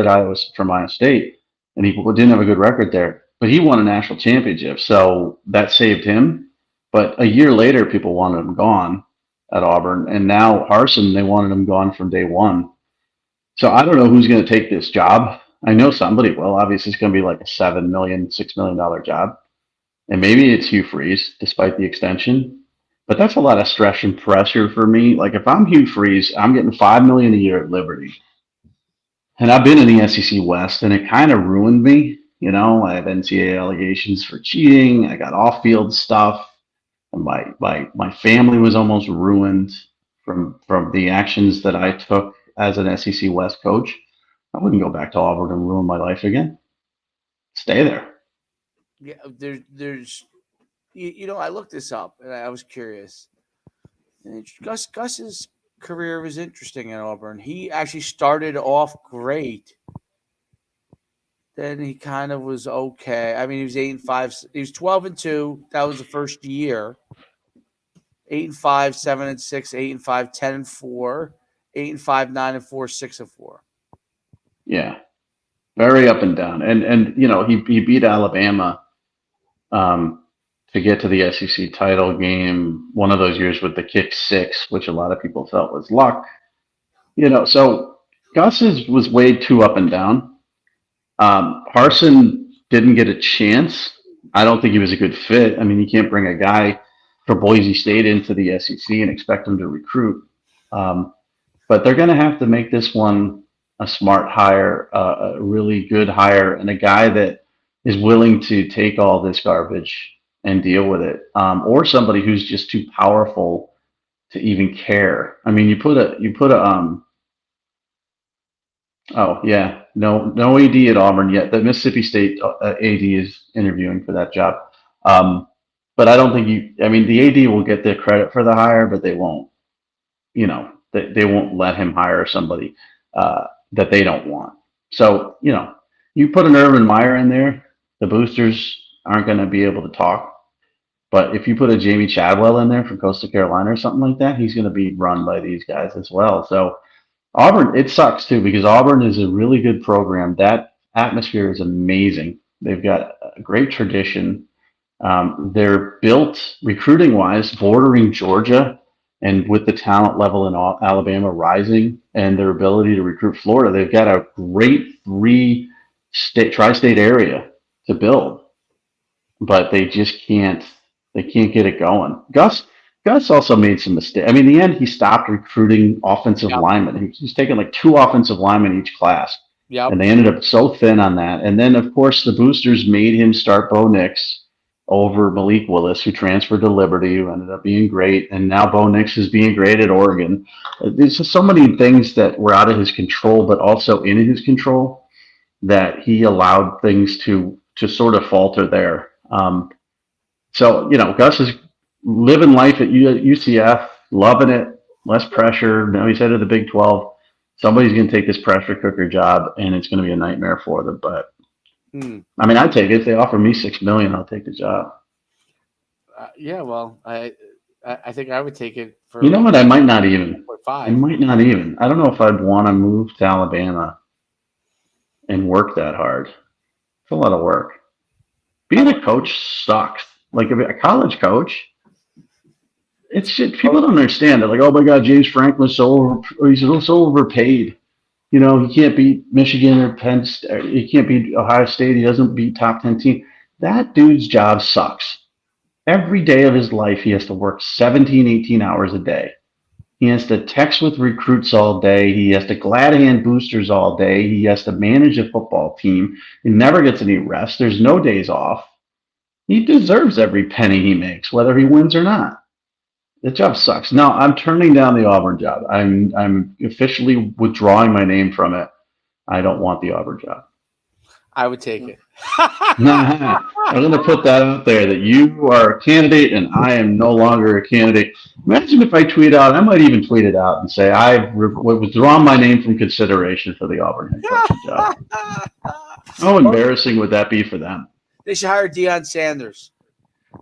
from Iowa State, and he didn't have a good record there. But he won a national championship, so that saved him. But a year later, people wanted him gone at Auburn, and now Harsin, they wanted him gone from day one. So I don't know who's going to take this job. I know somebody will. Obviously, it's going to be like a $6 million job. And maybe it's Hugh Freeze, despite the extension. But that's a lot of stress and pressure for me. Like if I'm Hugh Freeze, I'm getting $5 million a year at Liberty, and I've been in the SEC West, and it kind of ruined me. You know, I have NCAA allegations for cheating. I got off-field stuff. And my family was almost ruined from the actions that I took as an SEC West coach. I wouldn't go back to Auburn and ruin my life again. Stay there. Yeah, there's I looked this up and I was curious. And Gus's career was interesting at Auburn. He actually started off great. Then he kind of was okay. I mean, he was 8-5. He was 12-2. That was the first year. 8-5, 7-6, 8-5, 10-4, 8-5, 9-4, 6-4. Yeah, very up and down. And he beat Alabama to get to the SEC title game. One of those years with the kick six, which a lot of people felt was luck. So Gus's was way too up and down. Harsin didn't get a chance. I don't think he was a good fit. I mean, you can't bring a guy from Boise State into the SEC and expect him to recruit. But they're going to have to make this one a smart hire, a really good hire, and a guy that is willing to take all this garbage and deal with it, or somebody who's just too powerful to even care. I mean, oh yeah, no AD at Auburn yet. The Mississippi State AD is interviewing for that job, but I don't think I mean, the AD will get the credit for the hire, but they won't. They won't let him hire somebody that they don't want. So you put an Urban Meyer in there, the boosters aren't going to be able to talk. But if you put a Jamie Chadwell in there from Coastal Carolina or something like that, he's going to be run by these guys as well. So Auburn, it sucks too, because Auburn is a really good program. That atmosphere is amazing. They've got a great tradition. They're built recruiting wise, bordering Georgia, and with the talent level in Alabama rising and their ability to recruit Florida, they've got a great tri-state area to build, but they just can't get it going. Gus also made some mistakes. I mean, in the end, he stopped recruiting offensive linemen. He's taken like 2 offensive linemen each class. Yep. And they ended up so thin on that. And then, of course, the boosters made him start Bo Nix over Malik Willis, who transferred to Liberty, who ended up being great. And now Bo Nix is being great at Oregon. There's just so many things that were out of his control, but also in his control, that he allowed things to sort of falter there. So, Gus is living life at UCF, loving it, less pressure. Now he's headed to the Big 12. Somebody's going to take this pressure cooker job, and it's going to be a nightmare for them. But I mean, I'd take it. If they offer me $6 million, I'll take the job. Yeah, well, I think I would take it for. You know what? I might not even. I don't know if I'd want to move to Alabama and work that hard. It's a lot of work. Being a coach sucks. Like a college coach, it's shit. People don't understand it. Like, oh my God, James Franklin's he's so overpaid. He can't beat Michigan or Penn State. He can't beat Ohio State. He doesn't beat top 10 team. That dude's job sucks. Every day of his life, he has to work 17, 18 hours a day. He has to text with recruits all day. He has to glad hand boosters all day. He has to manage a football team. He never gets any rest. There's no days off. He deserves every penny he makes, whether he wins or not. The job sucks. No, I'm turning down the Auburn job. I'm officially withdrawing my name from it. I don't want the Auburn job. I would take it. I'm going to put that out there, that you are a candidate and I am no longer a candidate. Imagine if I tweet out, I might even tweet it out and say, I've withdrawn my name from consideration for the Auburn head coaching job. How embarrassing would that be for them? They should hire Deion Sanders.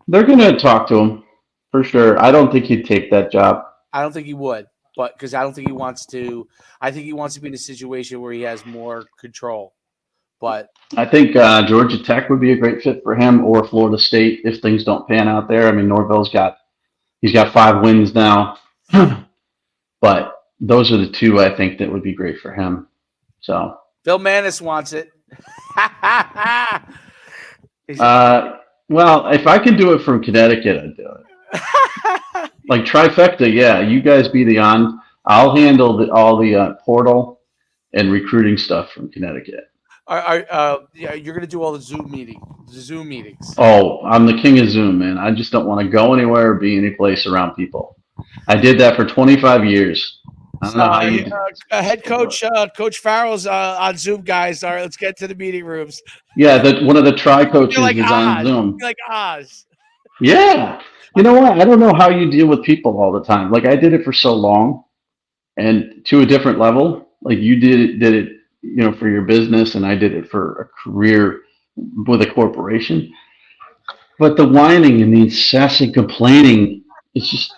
They're going to talk to him for sure. I don't think he'd take that job. I don't think he would, but because I don't think he wants to. I think he wants to be in a situation where he has more control. But I think Georgia Tech would be a great fit for him, or Florida State if things don't pan out there. I mean, Norvell's got 5 wins now, but those are the 2 I think that would be great for him. So Bill Mannis wants it. Well, if I can do it from Connecticut, I'd do it. Like trifecta, yeah. You guys be the on. I'll handle all the portal and recruiting stuff from Connecticut. Yeah, you're gonna do all the Zoom meetings. Oh, I'm the king of Zoom, man. I just don't want to go anywhere or be any place around people. I did that for 25 years. I don't know how you. Head coach, Coach Farrell's on Zoom, guys. All right, let's get to the meeting rooms. Yeah, one of the tri You're coaches like is on Oz. Zoom. You're like Oz. Yeah. You know what? I don't know how you deal with people all the time. Like I did it for so long and to a different level. Like you did it, for your business and I did it for a career with a corporation. But the whining and the incessant complaining, it's just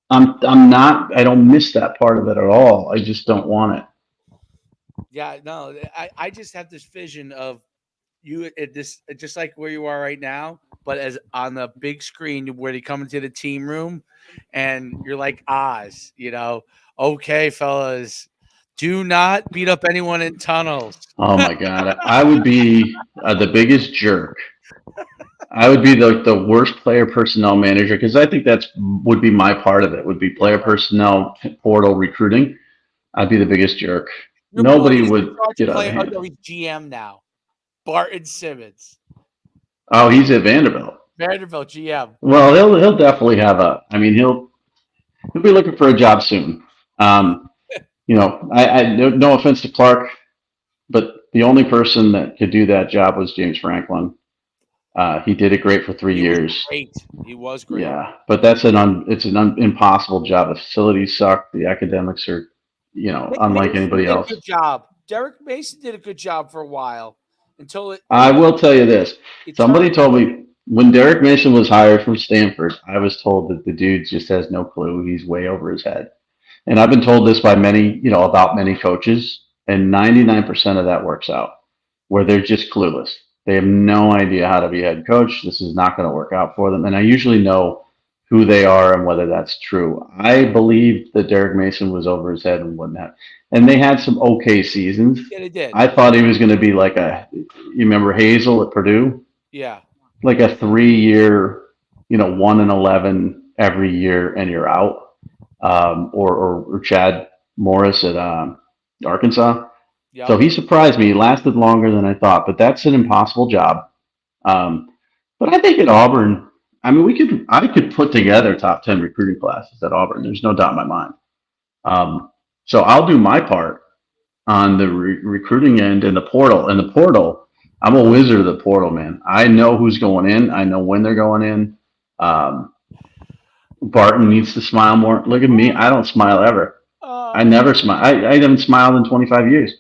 I'm not I don't miss that part of it at all. I just don't want it. Yeah, no, I just have this vision of you at this just like where you are right now, but as on the big screen where they come into the team room and you're like Oz, okay, fellas, do not beat up anyone in tunnels. Oh my God. I would be the biggest jerk. I would be the worst player personnel manager because I think that's would be my part of it. Would be player personnel portal recruiting. I'd be the biggest jerk. Your boy Nobody is in would charge get of out of playing. Oh hand. no, he's GM now. Barton Simmons, Oh, he's at Vanderbilt. Vanderbilt GM. Well, he'll definitely have a. I mean, he'll be looking for a job soon. No offense to Clark, but the only person that could do that job was James Franklin. He did it great for 3 years. Great. He was great. Yeah, but that's impossible job. The facilities suck. The academics are, unlike anybody else. Good job. Derek Mason did a good job for a while until it. I will tell you this. Somebody told me when Derek Mason was hired from Stanford, I was told that the dude just has no clue. He's way over his head. And I've been told this by many, about many coaches, and 99% of that works out where they're just clueless. They have no idea how to be head coach. This is not going to work out for them. And I usually know who they are and whether that's true. I believe that Derek Mason was over his head and whatnot. And they had some okay seasons. Yeah, they did. I thought he was going to be like you remember Hazel at Purdue? Yeah. Like a 3-year, 1-11 every year and you're out. Or Chad Morris at Arkansas. Yep. So he surprised me. He lasted longer than I thought, but that's an impossible job. But I think at Auburn, I mean, I could put together top 10 recruiting classes at Auburn. There's no doubt in my mind. So I'll do my part on the recruiting end and the portal. And the portal, I'm a wizard of the portal, man. I know who's going in. I know when they're going in. Barton needs to smile more. Look at me. I don't smile ever. I never smile. I haven't smiled in 25 years.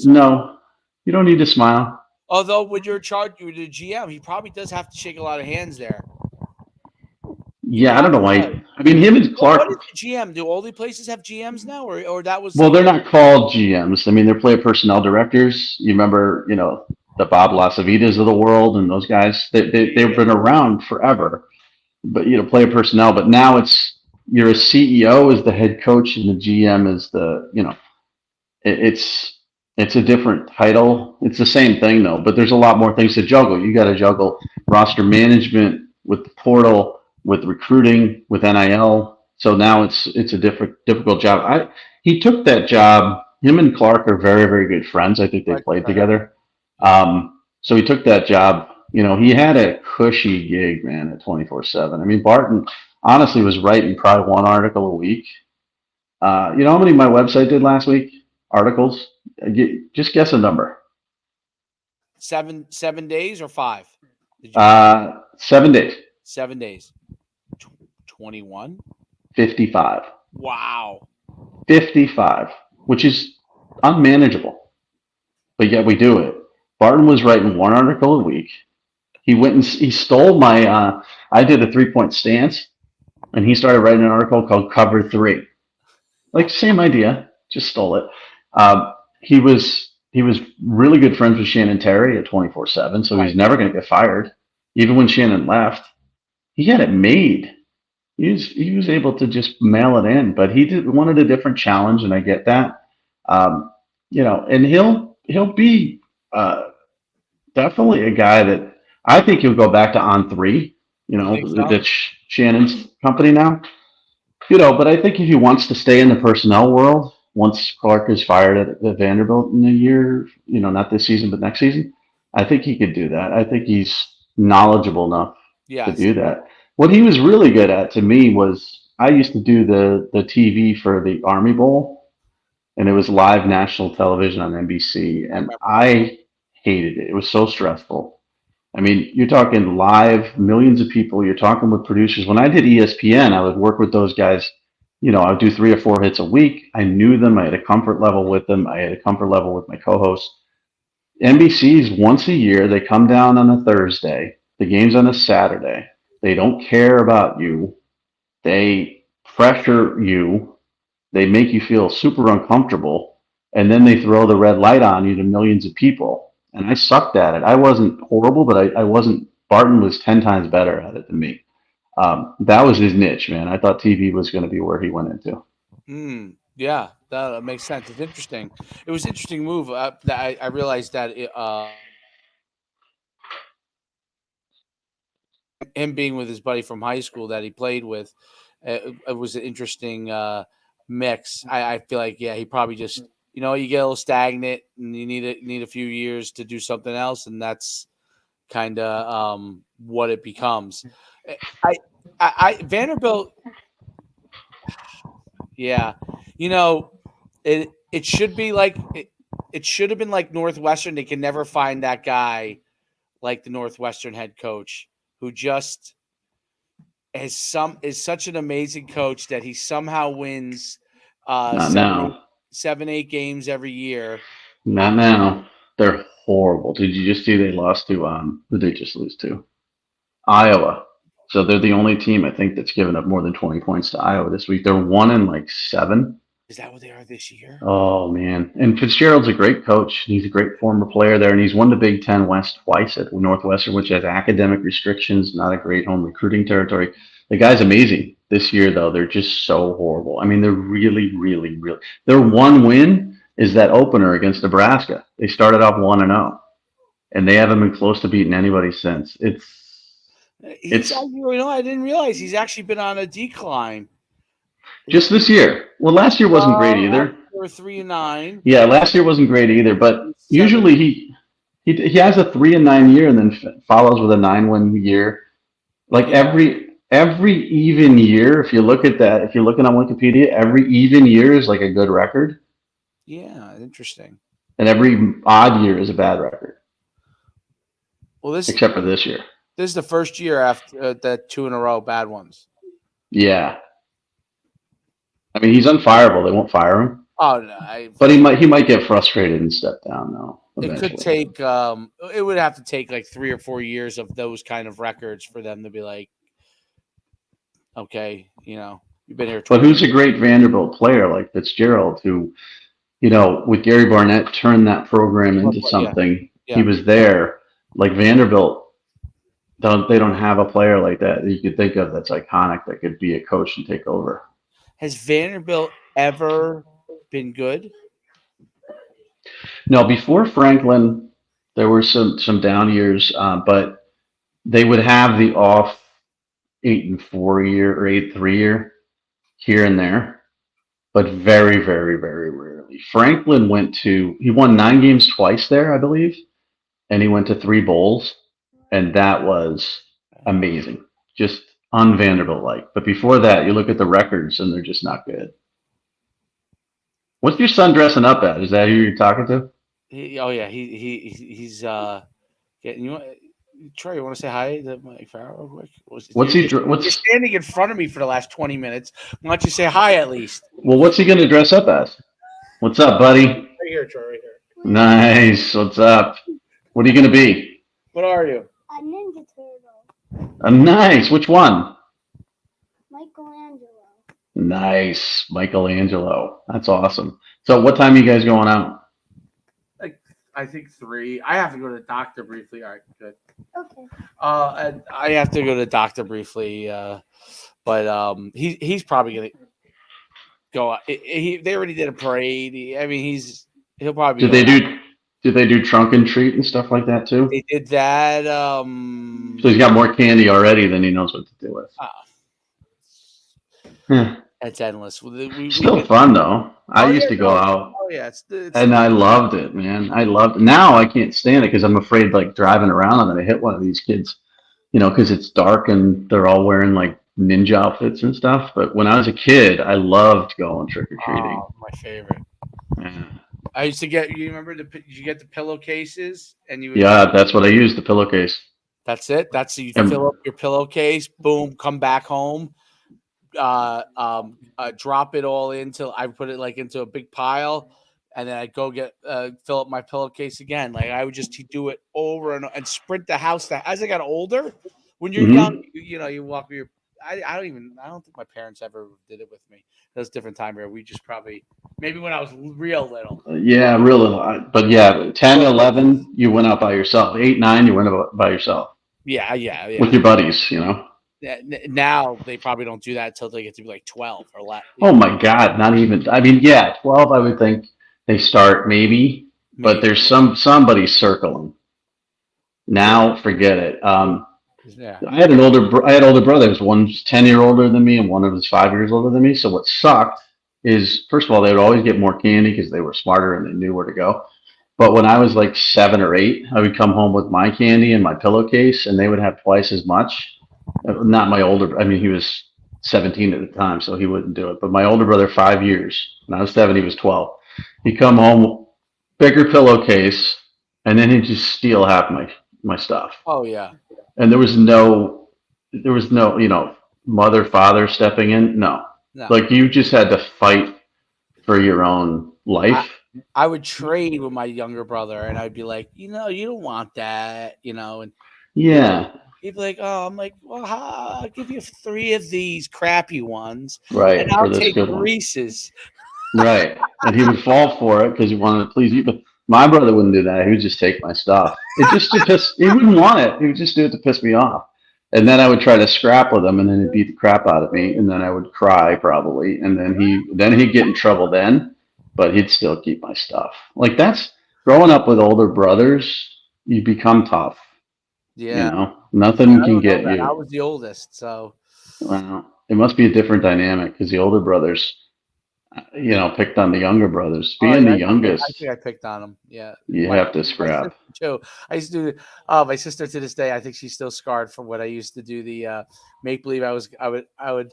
No, you don't need to smile. Although when you're charged, you're the GM, he probably does have to shake a lot of hands there. Yeah, I don't know why. I mean, him and Clark. What is the GM? Do all the places have GMs now, or that was? Well, they're not called GMs. I mean, they're player personnel directors. You remember, the Bob Lasavitas of the world and those guys. They've been around forever. But player personnel. But now you're a CEO as the head coach and the GM is it's a different title. It's the same thing though, but there's a lot more things to juggle. You got to juggle roster management with the portal, with recruiting, with NIL. So now it's a difficult job. He took that job. Him and Clark are very, very good friends. I think they played together. So he took that job. He had a cushy gig, man, at 24/7. I mean, Barton honestly was writing probably one article a week. You know how many my website did last week? Articles? Just guess a number. 7 days or 5? 7 days. 7 days. 21? 55. Wow. 55, which is unmanageable. But yet we do it. Barton was writing one article a week. He went and he stole my, I did a 3-point stance, and he started writing an article called Cover 3. Like, same idea, just stole it. He was really good friends with Shannon Terry at 24/7, so he's never going to get fired. Even when Shannon left, he had it made. He was able to just mail it in, but he wanted a different challenge, and I get that. And he'll be definitely a guy that I think he'll go back to On3. That Shannon's company now. But I think if he wants to stay in the personnel world, once Clark is fired at Vanderbilt in a year, not this season, but next season, I think he could do that. I think he's knowledgeable enough to do that. What he was really good at to me was I used to do the TV for the Army Bowl, and it was live national television on NBC, and I hated it. It was so stressful. I mean, you're talking live, millions of people. You're talking with producers. When I did ESPN, I would work with those guys. I would do 3 or 4 hits a week. I knew them. I had a comfort level with them. I had a comfort level with my co-hosts. NBC's once a year. They come down on a Thursday. The game's on a Saturday. They don't care about you. They pressure you. They make you feel super uncomfortable. And then they throw the red light on you to millions of people. And I sucked at it. I wasn't horrible, but I wasn't. Barton was 10 times better at it than me. That was his niche, man. I thought TV was going to be where he went into. Yeah, that makes sense. It's interesting. It was an interesting move. That I realized that him being with his buddy from high school that he played with, it was an interesting mix. I feel like, he probably just, you get a little stagnant and you need a few years to do something else, and that's kind of what it becomes. I Vanderbilt, it should be like it should have been like Northwestern. They can never find that guy like the Northwestern head coach who just is such an amazing coach that he somehow wins 7-8 games every year. Not now. They're horrible. Did you just see they lost to who did they just lose to? Iowa. So they're the only team I think that's given up more than 20 points to Iowa this week. They're 1-7. Is that what they are this year? Oh man. And Fitzgerald's a great coach. He's a great former player there, and he's won the Big Ten West twice at Northwestern, which has academic restrictions, not a great home recruiting territory. The guy's amazing. This year, though, they're just so horrible. I mean, they're really, really, really. Their one win is that opener against Nebraska. They started off 1-0, and they haven't been close to beating anybody since. I didn't realize he's actually been on a decline. Just this year. Well, last year wasn't great either. They were 3-9. Yeah, last year wasn't great either. But usually he has a 3-9 year and then follows with a 9-win year. Like every even year, if you look at that, if you're looking on Wikipedia, every even year is like a good record. Yeah, interesting. And every odd year is a bad record. Well, except for this year. This is the first year after that 2 in a row bad ones. Yeah. I mean, he's unfireable. They won't fire him. Oh no! But he might get frustrated and step down though. Eventually. It could take. It would have to take like 3 or 4 years of those kind of records for them to be like, okay, you've been here. But who's a great Vanderbilt player like Fitzgerald, who, with Gary Barnett turned that program into something. Yeah. He was there. Like Vanderbilt, they don't have a player like that you could think of that's iconic that could be a coach and take over. Has Vanderbilt ever been good? No, before Franklin, there were some down years, but they would have the off 8-4 year or 8-3 year here and there, but very, very, very rarely. Franklin he won 9 games twice there, I believe, and he went to 3 bowls, and that was amazing. Just un-Vanderbilt-like. But before that, you look at the records, and they're just not good. What's your son dressing up as? Is that who you're talking to? He's getting Troy, you want to say hi to Mike Farrell real quick? What's standing in front of me for the last 20 minutes? Why don't you say hi at least? Well, what's he going to dress up as? What's up, buddy? Right here, Troy, right here. Nice. What's up? What are you going to be? What are you? A Ninja Turtle. Nice. Which one? Michelangelo. Nice. Michelangelo. That's awesome. So what time are you guys going out? I think 3. I have to go to the doctor briefly. All right, good. Okay. And I have to go to the doctor briefly, but he's probably gonna go. They already did a parade. He'll probably. Did they do trunk and treat and stuff like that too? They did that. So he's got more candy already than he knows what to do with. Yeah. It's endless. Still fun though. I used to go out. Oh yeah, it's And I loved it, man. I loved it. Now I can't stand it because I'm afraid like driving around and then I hit one of these kids, because it's dark and they're all wearing like ninja outfits and stuff. But when I was a kid, I loved going trick or treating. Oh, my favorite. Yeah. I used to get. You remember you get the pillowcases and you would. Yeah, that's what I used, the pillowcase. That's it. That's you And- fill up your pillowcase. Boom. Come back home. Drop it all into. I put it like into a big pile, and then I'd go get fill up my pillowcase again. Like I would just do it over and sprint the house. That as I got older, when you're Mhm. young, you walk with your. I don't think my parents ever did it with me. That was a different time where we just probably maybe when I was real little. Yeah, real little. But yeah, 10, 11, you went out by yourself. 8, 9, you went out by yourself Yeah. with your buddies, Now they probably don't do that until they get to be like 12 or less. Oh my God, not even. I mean, yeah, 12, I would think they start maybe, but there's somebody circling. Now, forget it. Yeah. I had older brothers. One's 10 years older than me, and one of was 5 years older than me. So what sucked is, first of all, they would always get more candy because they were smarter and they knew where to go. But when I was like 7 or 8, I would come home with my candy and my pillowcase, and they would have twice as much. Not my older. I mean, he was 17 at the time, so he wouldn't do it. But my older brother, 5 years. When I was 7, he was 12. He'd come home, bigger pillowcase, and then he'd just steal half my stuff. Oh yeah. And there was no, mother, father stepping in. No. Like you just had to fight for your own life. I would trade with my younger brother, and I'd be like, you don't want that, and yeah. He'd be like, oh, I'm like, well, I'll give you 3 of these crappy ones, right? And I'll take Reese's. Right, and he would fall for it because he wanted to please you. But my brother wouldn't do that. He would just take my stuff. It just to piss. He wouldn't want it. He would just do it to piss me off. And then I would try to scrap with him, and then he'd beat the crap out of me, and then I would cry probably, and then he'd get in trouble then, but he'd still keep my stuff. Like that's growing up with older brothers. You become tough. Yeah, nothing can get you. I was the oldest, so well, it must be a different dynamic because the older brothers, picked on the younger brothers. Being the youngest, I think I picked on them. Yeah, you have to scrap. Too. I used to do. My sister to this day, I think she's still scarred from what I used to do. The make believe I would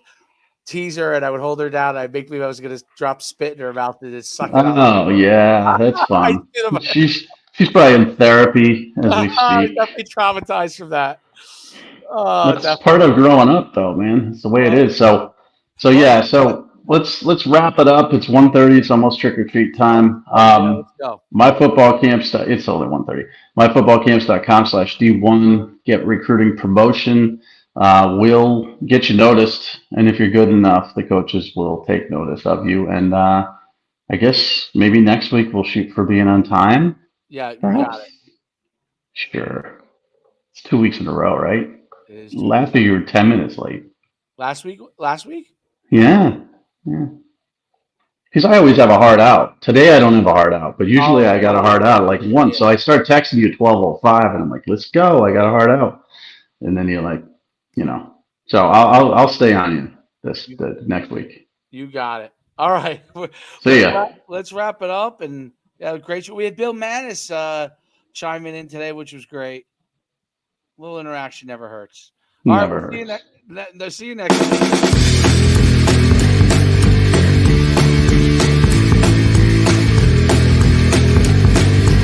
tease her and I would hold her down. I make believe I was going to drop spit in her mouth and just suck it up. Oh yeah, that's fun. She's probably in therapy as we speak. Definitely traumatized from that. That's part of growing up, though, man. It's the way it is. So yeah. So let's wrap it up. It's 1:30. It's almost trick or treat time. Let's go. My football camps. It's only 1:30. MyFootballCamps.com/D1. Get recruiting promotion. We'll get you noticed, and if you're good enough, the coaches will take notice of you. And I guess maybe next week we'll shoot for being on time. Yeah, you Perhaps? got it. Sure. It's 2 weeks in a row, right? Last week you were 10 minutes late. Last week? Yeah. Because I always have a hard out. Today I don't have a hard out, but usually I got a hard out like once. So I start texting you at 12:05, and I'm like, "Let's go! I got a hard out." And then you're like, So I'll stay on you the next week. You got it. All right. See ya. Let's wrap it up. And great. We had Bill Manis chiming in today, which was great. A little interaction never hurts. Never hurts. See you next week.